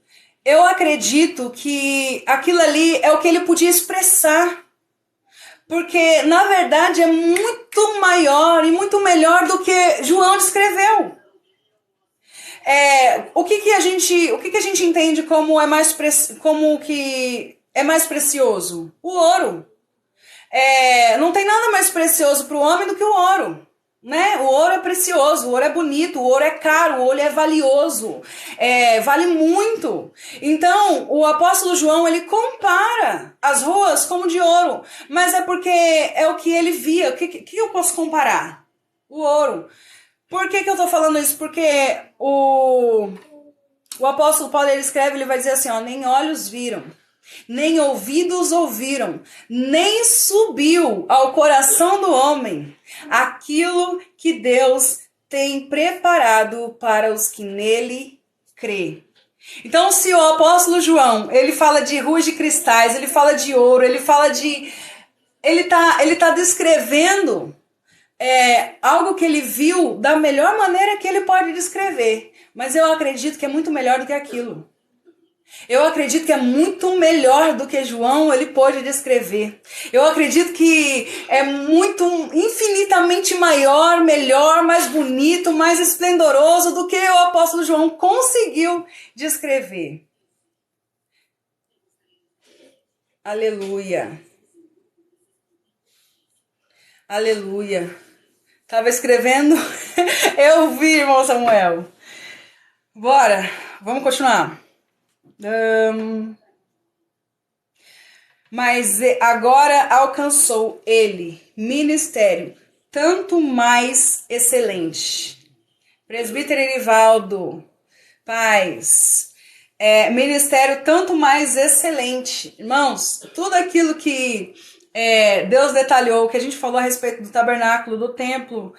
Eu acredito que aquilo ali é o que ele podia expressar. Porque, na verdade, é muito maior e muito melhor do que João descreveu. O que a gente entende como que é mais precioso? O ouro. Não tem nada mais precioso para o homem do que o ouro. Né? O ouro é precioso, o ouro é bonito, o ouro é caro, o ouro é valioso, vale muito. Então, o apóstolo João, ele compara as ruas como de ouro, mas é porque é o que ele via. O que eu posso comparar? O ouro. Por que eu tô falando isso? Porque o apóstolo Paulo, ele escreve, ele vai dizer assim, ó, nem olhos viram, nem ouvidos ouviram, nem subiu ao coração do homem aquilo que Deus tem preparado para os que nele crê. Então, se o apóstolo João, ele fala de ruas de cristais, ele fala de ouro, ele fala de... Ele tá descrevendo algo que ele viu da melhor maneira que ele pode descrever. Mas eu acredito que é muito melhor do que aquilo. Eu acredito que é muito melhor do que João ele pôde descrever. Eu acredito que é muito, infinitamente maior, melhor, mais bonito, mais esplendoroso do que o apóstolo João conseguiu descrever. Aleluia. Aleluia. Estava escrevendo, eu vi, irmão Samuel. Bora, vamos continuar. Mas agora alcançou ele ministério tanto mais excelente. Presbítero Erivaldo, paz. Ministério tanto mais excelente. Irmãos, tudo aquilo que Deus detalhou, que a gente falou a respeito do tabernáculo, do templo,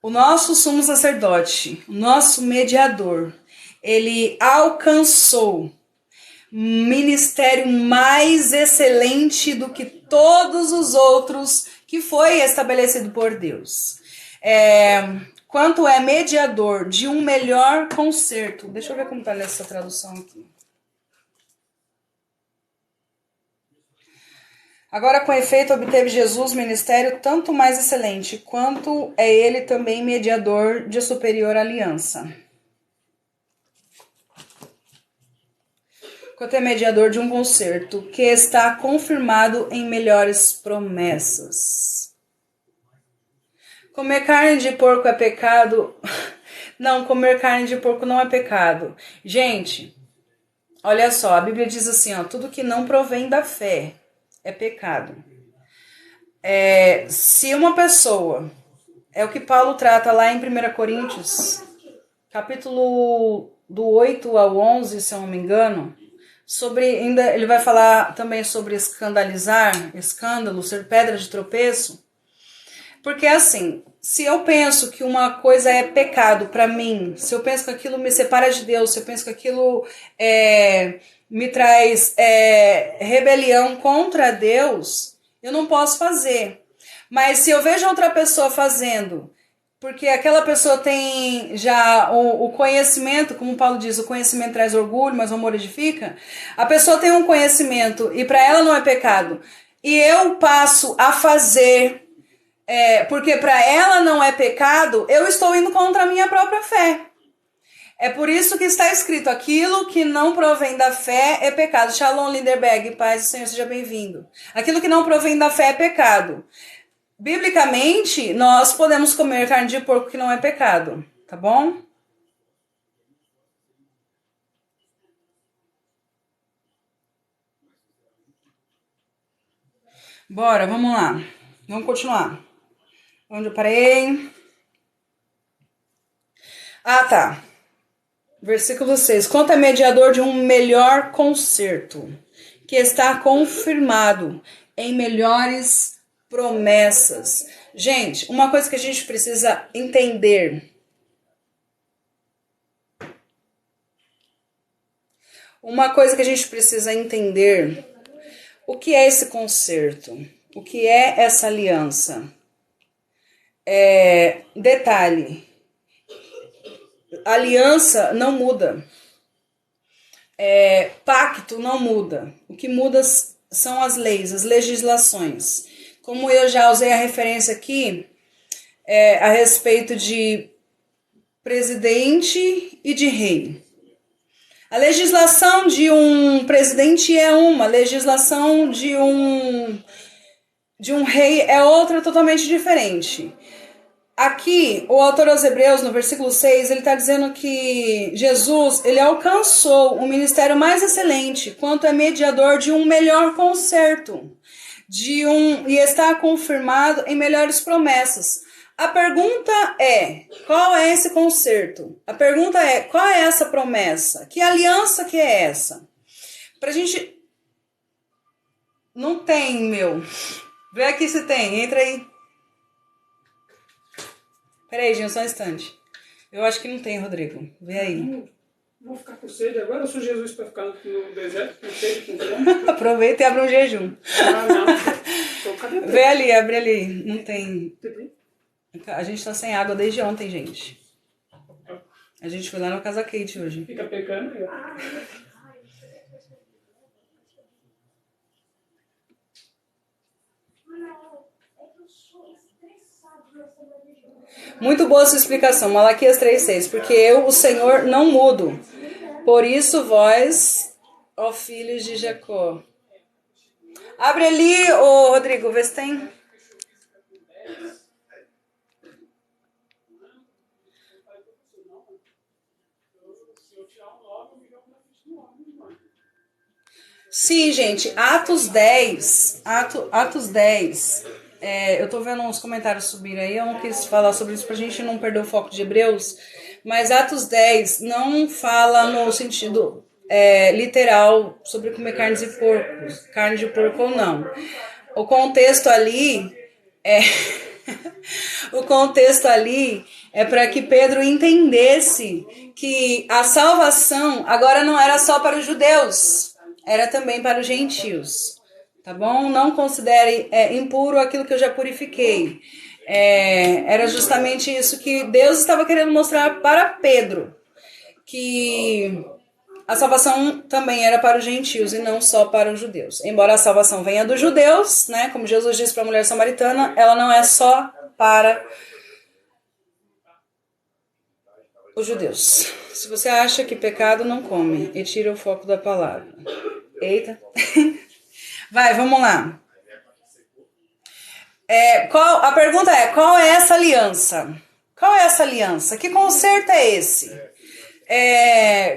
o nosso sumo sacerdote, o nosso mediador, ele alcançou ministério mais excelente do que todos os outros que foi estabelecido por Deus. Quanto é mediador de um melhor concerto. Deixa eu ver como está nessa tradução aqui. Agora, com efeito, obteve Jesus ministério tanto mais excelente, quanto é ele também mediador de superior aliança. quanto é mediador de um concerto que está confirmado em melhores promessas. Comer carne de porco é pecado? Não, comer carne de porco não é pecado. Gente, olha só, a Bíblia diz assim, ó, tudo que não provém da fé é pecado. Se uma pessoa, é o que Paulo trata lá em 1 Coríntios, capítulo do 8 ao 11, se eu não me engano, ainda ele vai falar também sobre escândalo, ser pedra de tropeço. Porque assim, se eu penso que uma coisa é pecado para mim, se eu penso que aquilo me separa de Deus, se eu penso que aquilo me traz rebelião contra Deus, eu não posso fazer. Mas se eu vejo outra pessoa fazendo, porque aquela pessoa tem já o conhecimento, como Paulo diz, o conhecimento traz orgulho, mas o amor edifica. A pessoa tem um conhecimento e para ela não é pecado. E eu passo a fazer... porque para ela não é pecado, eu estou indo contra a minha própria fé. É por isso que está escrito, aquilo que não provém da fé é pecado. Shalom, Linderberg, paz do Senhor, seja bem-vindo. Aquilo que não provém da fé é pecado. Biblicamente, nós podemos comer carne de porco que não é pecado, tá bom? Bora, vamos lá. Vamos continuar. Onde eu parei? Ah, tá. Versículo 6. Quanto é mediador de um melhor concerto, que está confirmado em melhores promessas. Gente, uma coisa que a gente precisa entender. O que é esse concerto? O que é essa aliança? Detalhe. Aliança não muda. Pacto não muda. O que muda são as leis, as legislações. Como eu já usei a referência aqui, a respeito de presidente e de rei. A legislação de um presidente é uma, a legislação de um rei é outra, totalmente diferente. Aqui, o autor aos Hebreus, no versículo 6, ele está dizendo que Jesus, ele alcançou um ministério mais excelente, quanto é mediador de um melhor concerto, e está confirmado em melhores promessas. A pergunta é, qual é esse concerto? A pergunta é, qual é essa promessa? Que aliança que é essa? Pra gente... Não tem, meu. Vê aqui se tem, entra aí. Peraí, gente, só um instante. Eu acho que não tem, Rodrigo. Vê aí. Vou ficar com sede agora. Eu sou Jesus para ficar no deserto com sede, com fome. Aproveita e abre um jejum. Não. Então, cadê? Vê ali, abre ali. Não tem. A gente tá sem água desde ontem, gente. A gente foi lá na Casa Kate hoje. Fica pecando. Muito boa sua explicação, Malaquias 3,6. Porque eu, o Senhor, não mudo. Por isso vós, ó filhos de Jacó. Abre ali, ô Rodrigo, vê se tem. Sim, gente, Atos 10, eu tô vendo uns comentários subir aí, eu não quis falar sobre isso pra gente não perder o foco de Hebreus, mas Atos 10 não fala no sentido literal sobre comer carne de porco ou não. O contexto ali é para que Pedro entendesse que a salvação agora não era só para os judeus, era também para os gentios, tá bom? Não considere impuro aquilo que eu já purifiquei. Era justamente isso que Deus estava querendo mostrar para Pedro, que a salvação também era para os gentios e não só para os judeus. Embora a salvação venha dos judeus, né, como Jesus disse para a mulher samaritana, ela não é só para os judeus. Se você acha que pecado, não come. E tira o foco da palavra. Eita. Vai, vamos lá. A pergunta é, qual é essa aliança? Qual é essa aliança? Que conserto é esse?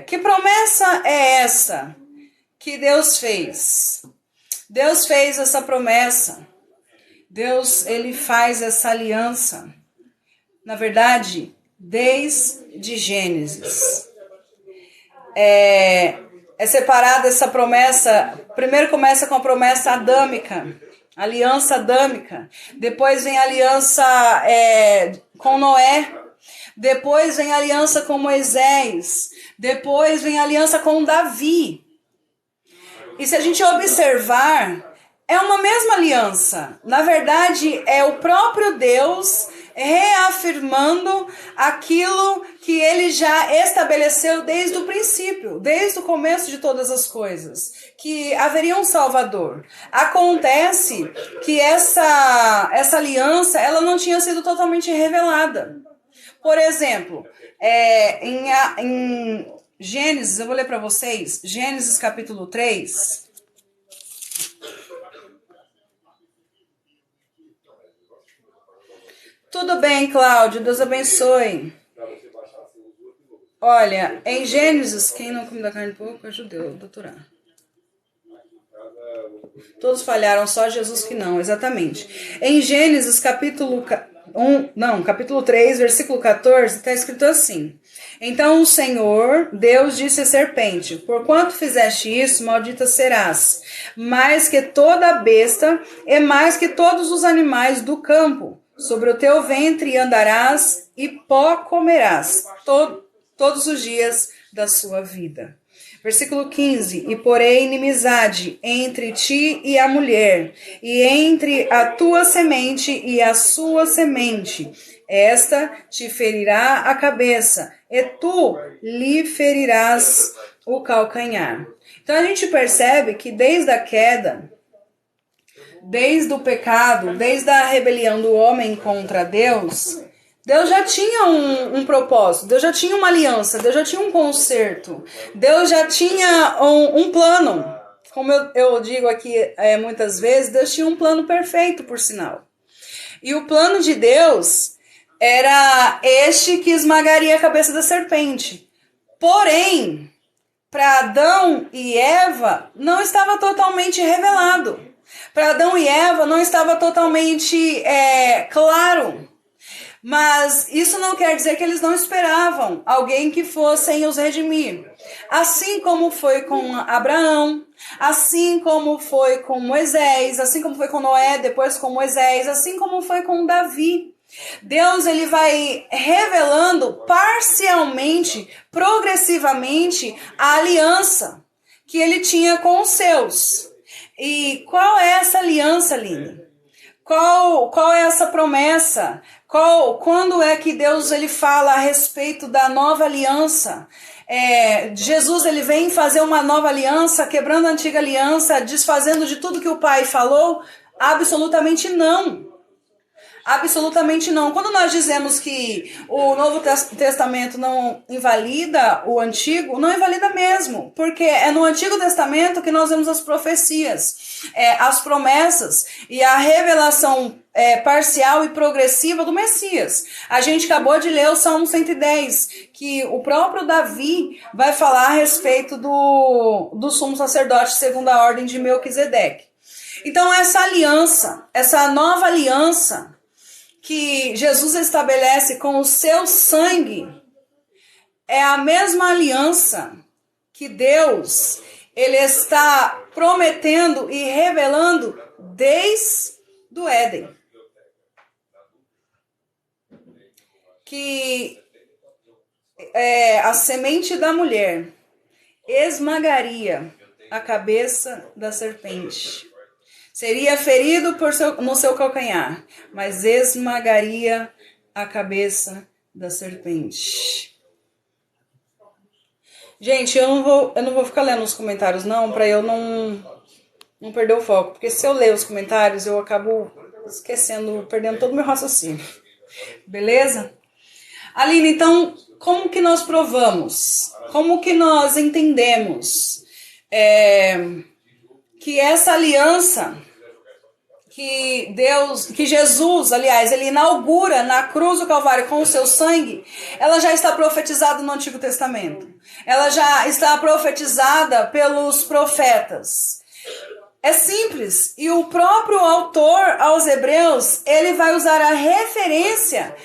Que promessa é essa que Deus fez? Deus fez essa promessa. Deus, ele faz essa aliança. Na verdade, desde Gênesis. É separada essa promessa. Primeiro começa com a promessa adâmica, aliança adâmica. Depois vem a aliança com Noé. Depois vem a aliança com Moisés. Depois vem a aliança com Davi. E se a gente observar, é uma mesma aliança. Na verdade, é o próprio Deus reafirmando aquilo que ele já estabeleceu desde o princípio, desde o começo de todas as coisas, que haveria um Salvador. Acontece que essa aliança ela não tinha sido totalmente revelada. Por exemplo, em Gênesis, eu vou ler para vocês, Gênesis capítulo 3. Tudo bem, Cláudio, Deus abençoe. Olha, em Gênesis, quem não come da carne pouco é judeu, doutorado. Todos falharam, só Jesus que não, exatamente. Em Gênesis capítulo 3, versículo 14, está escrito assim: Então o Senhor, Deus, disse à serpente: Porquanto fizeste isso, maldita serás, mais que toda besta e mais que todos os animais do campo. Sobre o teu ventre andarás e pó comerás todos os dias da sua vida. Versículo 15: E porém inimizade entre ti e a mulher, e entre a tua semente e a sua semente. Esta te ferirá a cabeça, e tu lhe ferirás o calcanhar. Então a gente percebe que desde a queda, desde o pecado, desde a rebelião do homem contra Deus, Deus já tinha um propósito, Deus já tinha uma aliança, Deus já tinha um conserto, Deus já tinha um plano. Como eu digo aqui muitas vezes, Deus tinha um plano perfeito, por sinal. E o plano de Deus era este que esmagaria a cabeça da serpente. Porém, para Adão e Eva, não estava totalmente revelado. Para Adão e Eva não estava totalmente claro. Mas isso não quer dizer que eles não esperavam alguém que fosse os redimir. Assim como foi com Abraão, assim como foi com Moisés, assim como foi com Noé, depois com Moisés, assim como foi com Davi. Deus ele vai revelando parcialmente, progressivamente, a aliança que ele tinha com os seus. E qual é essa aliança, Aline? Qual é essa promessa? Quando é que Deus ele fala a respeito da nova aliança? Jesus ele vem fazer uma nova aliança, quebrando a antiga aliança, desfazendo de tudo que o Pai falou? Absolutamente não. Absolutamente não. Quando nós dizemos que o Novo Testamento não invalida o Antigo, não invalida mesmo, porque é no Antigo Testamento que nós vemos as profecias, as promessas e a revelação parcial e progressiva do Messias. A gente acabou de ler o Salmo 110, que o próprio Davi vai falar a respeito do sumo sacerdote segundo a ordem de Melquisedeque. Então essa aliança, essa nova aliança que Jesus estabelece com o seu sangue, é a mesma aliança que Deus ele está prometendo e revelando desde o Éden. Que a semente da mulher esmagaria a cabeça da serpente. Seria ferido no seu calcanhar, mas esmagaria a cabeça da serpente. Gente, eu não vou ficar lendo os comentários não, para eu não perder o foco. Porque se eu ler os comentários, eu acabo esquecendo, perdendo todo o meu raciocínio. Beleza? Aline, então, como que nós provamos? Como que nós entendemos que essa aliança que Jesus, aliás, ele inaugura na cruz do Calvário com o seu sangue, ela já está profetizada no Antigo Testamento. Ela já está profetizada pelos profetas. É simples. E o próprio autor aos Hebreus, ele vai usar a referência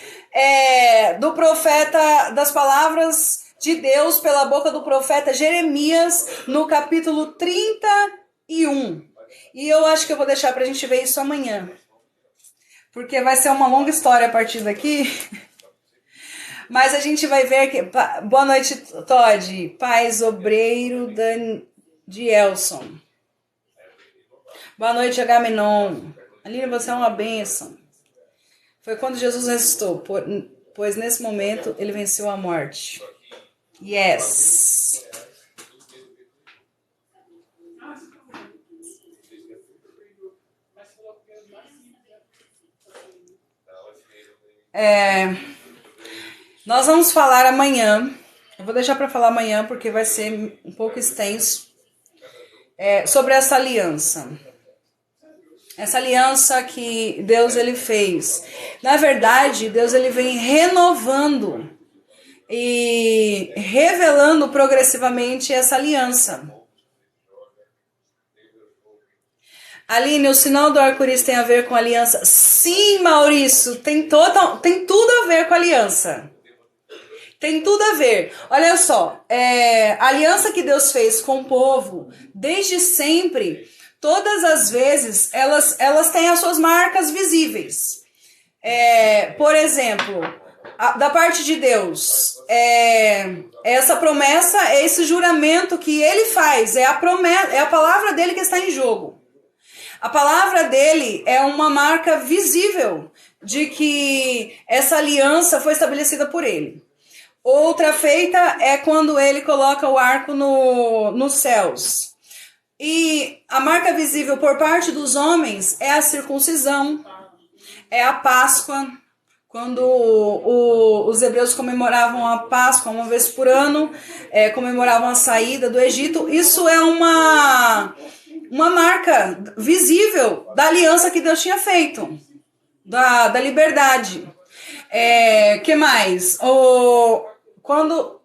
do profeta, das palavras de Deus pela boca do profeta Jeremias, no capítulo 31. E eu acho que eu vou deixar pra gente ver isso amanhã. Porque vai ser uma longa história a partir daqui. Mas a gente vai ver que... Boa noite, Todd. Paz Obreiro de Elson. Boa noite, Agamenon. Aline, você é uma bênção. Foi quando Jesus ressuscitou, pois nesse momento ele venceu a morte. Yes. Nós vamos falar amanhã. Eu vou deixar para falar amanhã porque vai ser um pouco extenso. Sobre essa aliança. Essa aliança que Deus ele fez. Na verdade, Deus ele vem renovando e revelando progressivamente essa aliança. Aline, o sinal do arco-íris tem a ver com aliança? Sim, Maurício, tem tudo a ver com aliança. Tem tudo a ver. Olha só, a aliança que Deus fez com o povo, desde sempre, todas as vezes, elas têm as suas marcas visíveis. Por exemplo, da parte de Deus, essa promessa, esse juramento que ele faz, é a palavra dele que está em jogo. A palavra dele é uma marca visível de que essa aliança foi estabelecida por ele. Outra feita é quando ele coloca o arco nos céus. E a marca visível por parte dos homens é a circuncisão, é a Páscoa. Quando os hebreus comemoravam a Páscoa uma vez por ano, comemoravam a saída do Egito. Isso é uma marca visível da aliança que Deus tinha feito, da liberdade. Que mais? Quando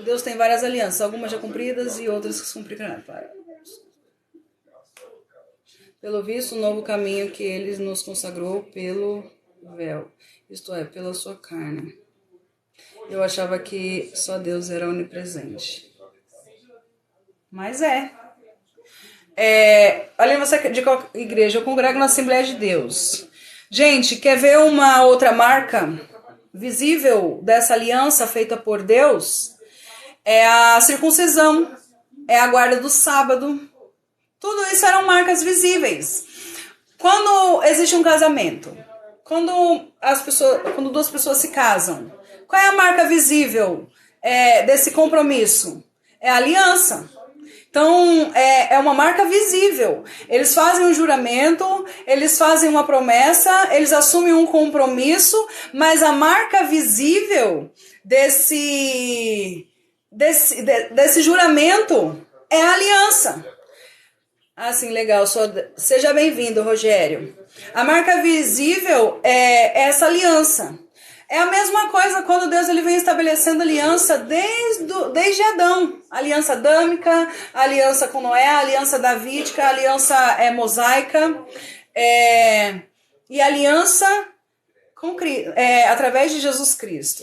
Deus tem várias alianças, algumas já cumpridas e outras que se cumprirão. Pelo visto, um novo caminho que ele nos consagrou pelo véu, isto é, pela sua carne. Eu achava que só Deus era onipresente. Mas olha, você de qual igreja? Eu congrego na Assembleia de Deus. Gente, quer ver uma outra marca visível dessa aliança feita por Deus? É a circuncisão, é a guarda do sábado. Tudo isso eram marcas visíveis. Quando existe um casamento, quando duas pessoas se casam, qual é a marca visível desse compromisso? É a aliança. Então, é uma marca visível. Eles fazem um juramento, eles fazem uma promessa, eles assumem um compromisso, mas a marca visível desse juramento é a aliança. Ah, sim, legal. Seja bem-vindo, Rogério. A marca visível é essa aliança. É a mesma coisa quando Deus ele vem estabelecendo aliança desde Adão. Aliança adâmica, aliança com Noé, aliança davídica, aliança mosaica. E aliança através de Jesus Cristo.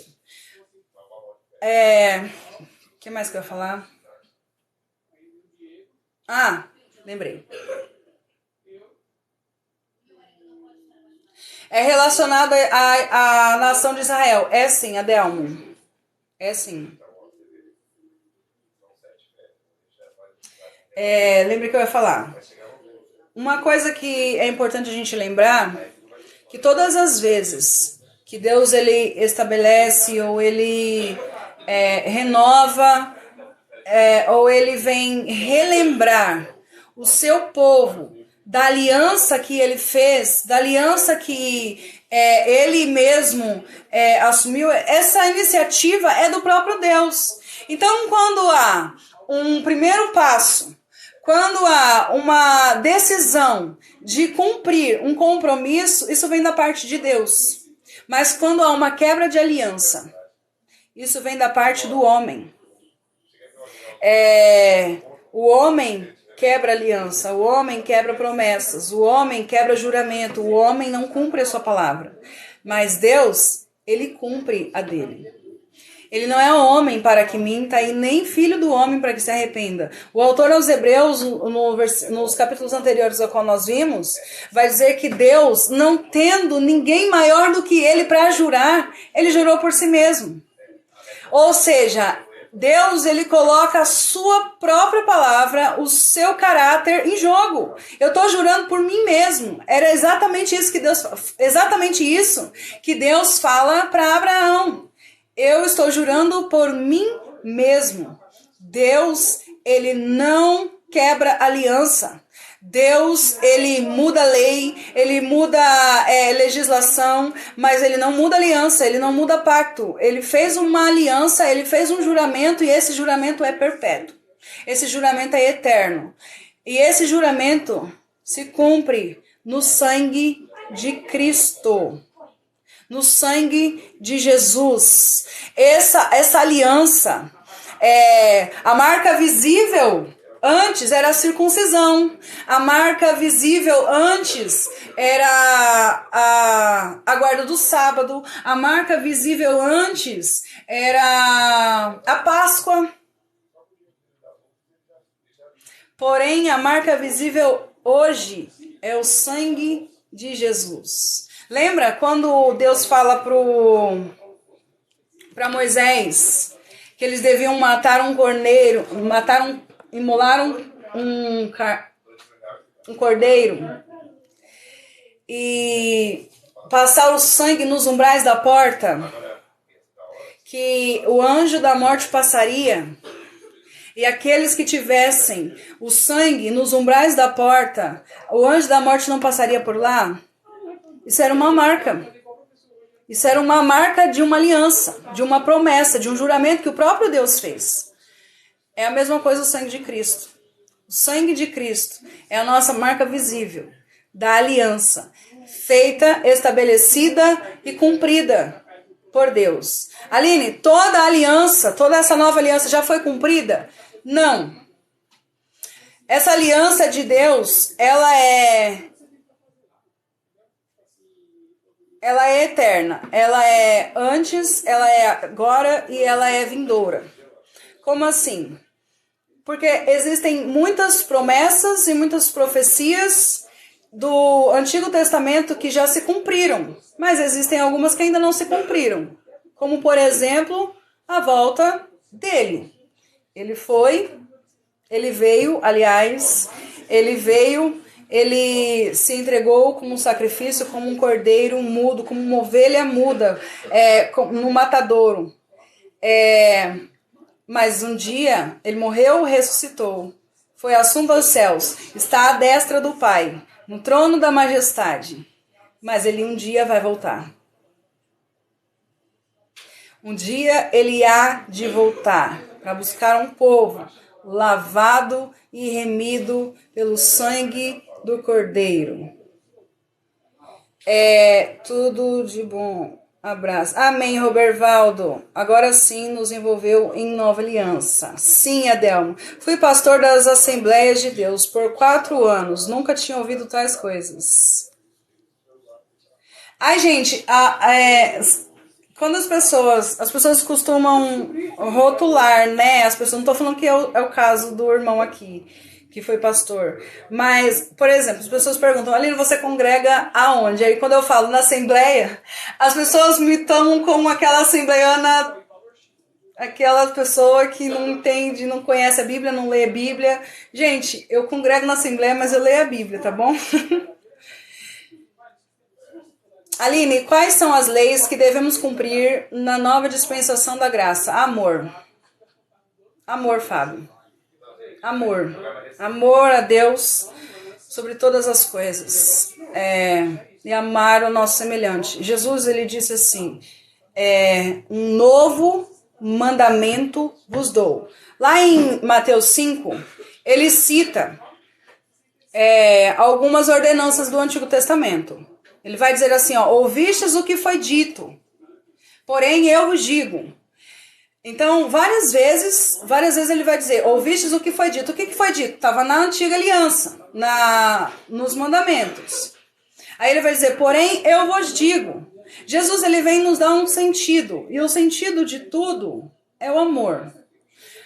O que mais que eu ia falar? Lembrei. É relacionado à nação de Israel. É sim, Adelmo. É sim. Lembre que eu ia falar. Uma coisa que é importante a gente lembrar, que todas as vezes que Deus ele estabelece ou ele renova ou ele vem relembrar o seu povo da aliança que ele fez, da aliança que ele mesmo assumiu, essa iniciativa é do próprio Deus. Então, quando há um primeiro passo, quando há uma decisão de cumprir um compromisso, isso vem da parte de Deus. Mas quando há uma quebra de aliança, isso vem da parte do homem. O homem quebra aliança, o homem quebra promessas, o homem quebra juramento, o homem não cumpre a sua palavra. Mas Deus, ele cumpre a dele. Ele não é homem para que minta e nem filho do homem para que se arrependa. O autor aos Hebreus, nos capítulos anteriores ao qual nós vimos, vai dizer que Deus, não tendo ninguém maior do que ele para jurar, ele jurou por si mesmo. Ou seja, Deus, ele coloca a sua própria palavra, o seu caráter em jogo. Eu estou jurando por mim mesmo. Era exatamente isso que Deus fala para Abraão. Eu estou jurando por mim mesmo. Deus, ele não quebra aliança. Deus, ele muda lei, ele muda legislação, mas ele não muda aliança, ele não muda pacto. Ele fez uma aliança, ele fez um juramento e esse juramento é perpétuo. Esse juramento é eterno. E esse juramento se cumpre no sangue de Cristo. No sangue de Jesus. Essa aliança, a marca visível antes era a circuncisão. A marca visível antes era a guarda do sábado. A marca visível antes era a Páscoa. Porém, a marca visível hoje é o sangue de Jesus. Lembra quando Deus fala para Moisés que eles deviam matar um cordeiro, imolaram um cordeiro e passar o sangue nos umbrais da porta, que o anjo da morte passaria, e aqueles que tivessem o sangue nos umbrais da porta, o anjo da morte não passaria por lá? Isso era uma marca. Isso era uma marca de uma aliança, de uma promessa, de um juramento que o próprio Deus fez. É a mesma coisa o sangue de Cristo. O sangue de Cristo é a nossa marca visível da aliança, feita, estabelecida e cumprida por Deus. Aline, toda a aliança, toda essa nova aliança já foi cumprida? Não. Essa aliança de Deus, ela é eterna, ela é antes, ela é agora e ela é vindoura. Como assim? Porque existem muitas promessas e muitas profecias do Antigo Testamento que já se cumpriram, mas existem algumas que ainda não se cumpriram. Como, por exemplo, a volta dele. Ele se entregou como um sacrifício, como um cordeiro mudo, como uma ovelha muda, no matadouro. Mas um dia ele morreu, ressuscitou, foi assunto aos céus, está à destra do Pai, no trono da majestade. Mas ele um dia vai voltar. Um dia ele há de voltar para buscar um povo lavado e remido pelo sangue do Cordeiro. Tudo de bom. Abraço. Amém, Robervaldo. Agora sim nos envolveu em nova aliança. Sim, Adelmo. Fui pastor das Assembleias de Deus por 4 anos. Nunca tinha ouvido tais coisas. Ai, gente, quando as pessoas costumam rotular, né? As pessoas, não estou falando que é o caso do irmão aqui, que foi pastor. Mas, por exemplo, as pessoas perguntam, Aline, você congrega aonde? Aí quando eu falo na Assembleia, as pessoas me tomam como aquela assembleiana, aquela pessoa que não entende, não conhece a Bíblia, não lê a Bíblia. Gente, eu congrego na Assembleia, mas eu leio a Bíblia, tá bom? Aline, quais são as leis que devemos cumprir na nova dispensação da graça? Amor. Amor, Fábio. Amor. Amor a Deus sobre todas as coisas e amar o nosso semelhante. Jesus, ele disse assim, um novo mandamento vos dou. Lá em Mateus 5, ele cita algumas ordenanças do Antigo Testamento. Ele vai dizer assim, ouvistes o que foi dito, porém eu vos digo. Então, várias vezes ele vai dizer, ouvistes o que foi dito. O que foi dito? Estava na antiga aliança, nos mandamentos. Aí ele vai dizer, porém eu vos digo. Jesus, ele vem nos dar um sentido, e o sentido de tudo é o amor.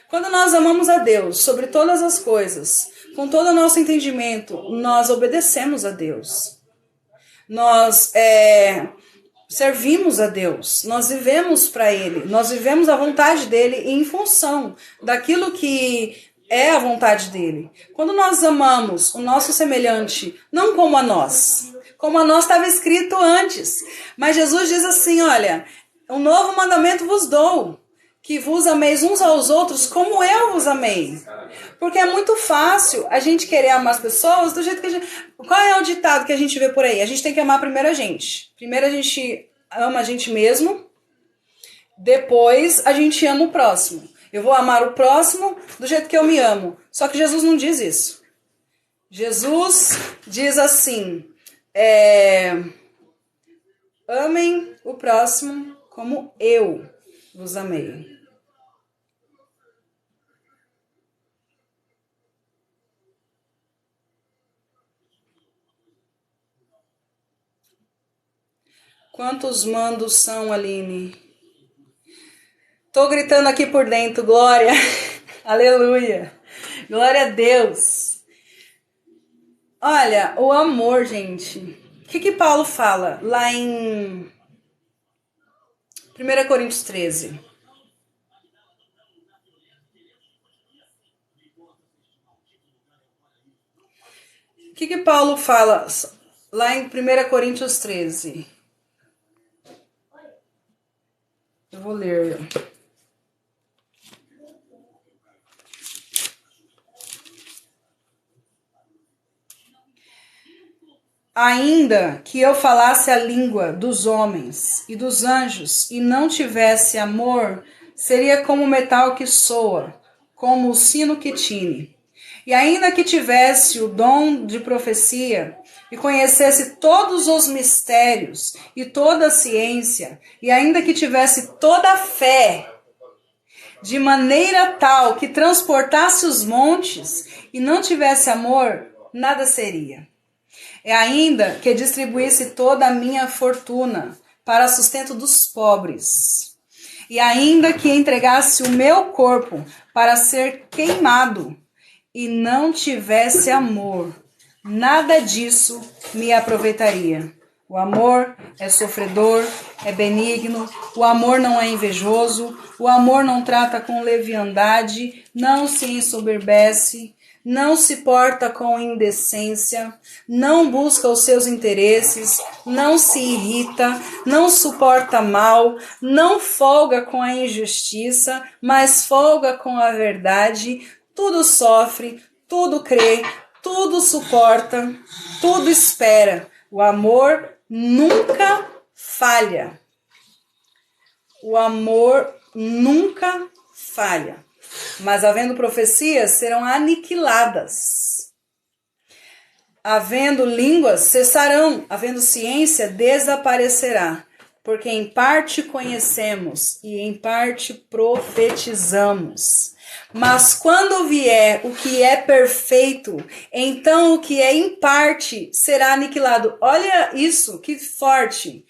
Quando nós amamos a Deus sobre todas as coisas, com todo o nosso entendimento, nós obedecemos a Deus. Nós servimos a Deus, nós vivemos para Ele, nós vivemos a vontade dEle em função daquilo que é a vontade dEle. Quando nós amamos o nosso semelhante, não como a nós estava escrito antes, mas Jesus diz assim, olha, um novo mandamento vos dou, que vos ameis uns aos outros como eu vos amei. Porque é muito fácil a gente querer amar as pessoas do jeito que a gente... Qual é o ditado que a gente vê por aí? A gente tem que amar primeiro a gente. Primeiro a gente ama a gente mesmo, depois a gente ama o próximo. Eu vou amar o próximo do jeito que eu me amo. Só que Jesus não diz isso. Jesus diz assim, amem o próximo como eu vos amei. Quantos mandos são, Aline? Tô gritando aqui por dentro, glória, aleluia, glória a Deus. Olha, o amor, gente, o que Paulo fala lá em 1 Coríntios 13? O que Paulo fala lá em 1 Coríntios 13? Eu vou ler. Ainda que eu falasse a língua dos homens e dos anjos e não tivesse amor, seria como o metal que soa, como o sino que tine. E ainda que tivesse o dom de profecia e conhecesse todos os mistérios e toda a ciência, e ainda que tivesse toda a fé, de maneira tal que transportasse os montes e não tivesse amor, nada seria. E ainda que distribuísse toda a minha fortuna para sustento dos pobres, e ainda que entregasse o meu corpo para ser queimado, e não tivesse amor, nada disso me aproveitaria. O amor é sofredor, é benigno, o amor não é invejoso, o amor não trata com leviandade, não se ensoberbece, não se porta com indecência, não busca os seus interesses, não se irrita, não suporta mal, não folga com a injustiça, mas folga com a verdade. Tudo sofre, tudo crê, tudo suporta, tudo espera. O amor nunca falha. O amor nunca falha. Mas havendo profecias, serão aniquiladas. Havendo línguas, cessarão. Havendo ciência, desaparecerá. Porque em parte conhecemos e em parte profetizamos. Mas quando vier o que é perfeito, então o que é em parte será aniquilado. Olha isso, que forte.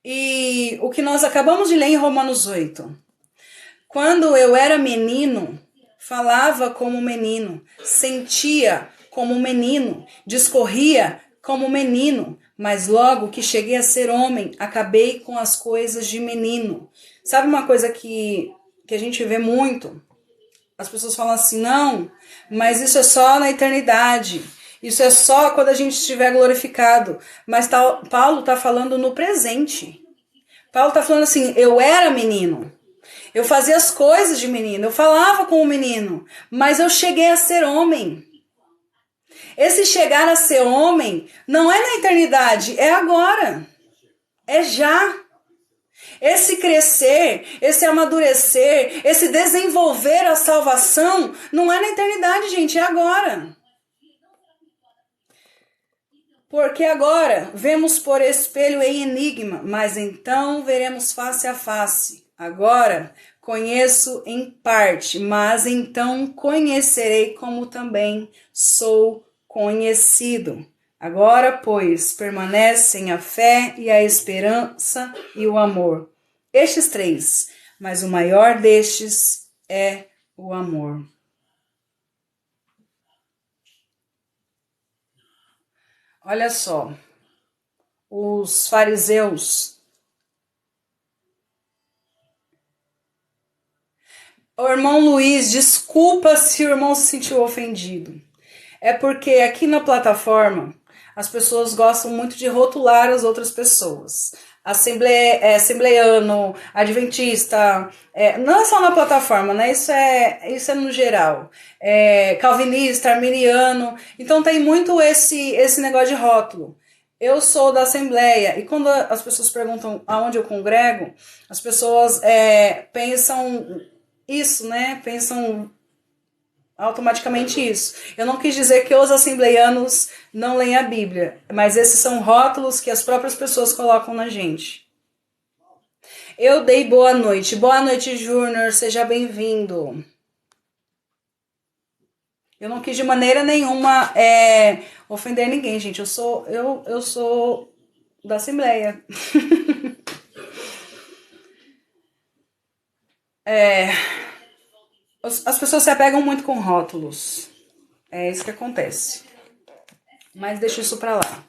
E o que nós acabamos de ler em Romanos 8. Quando eu era menino, falava como menino, sentia como menino, discorria como menino, mas logo que cheguei a ser homem, acabei com as coisas de menino. Sabe uma coisa que a gente vê muito? As pessoas falam assim, não, mas isso é só na eternidade. Isso é só quando a gente estiver glorificado. Mas Paulo está falando no presente. Paulo está falando assim, eu era menino. Eu fazia as coisas de menino. Eu falava como menino. Mas eu cheguei a ser homem. Esse chegar a ser homem não é na eternidade, é agora. É já. Esse crescer, esse amadurecer, esse desenvolver a salvação não é na eternidade, gente, é agora. Porque agora vemos por espelho em enigma, mas então veremos face a face. Agora conheço em parte, mas então conhecerei como também sou conhecido. Agora, pois, permanecem a fé e a esperança e o amor. Estes três, mas o maior destes é o amor. Olha só, os fariseus. O irmão Luiz, desculpa se o irmão se sentiu ofendido. É porque aqui na plataforma as pessoas gostam muito de rotular as outras pessoas. Assembleiano, adventista, não é só na plataforma, né? Isso é no geral. Calvinista, arminiano. Então tem muito esse negócio de rótulo. Eu sou da Assembleia, e quando as pessoas perguntam aonde eu congrego, as pessoas pensam isso, né? Pensam automaticamente isso. Eu não quis dizer que os assembleianos não leem a Bíblia, mas esses são rótulos que as próprias pessoas colocam na gente. Eu dei boa noite. Boa noite, Júnior. Seja bem-vindo. Eu não quis de maneira nenhuma ofender ninguém, gente. Eu sou da Assembleia. As pessoas se apegam muito com rótulos. É isso que acontece. Mas deixa isso pra lá.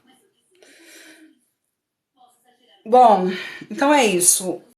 Bom, então é isso.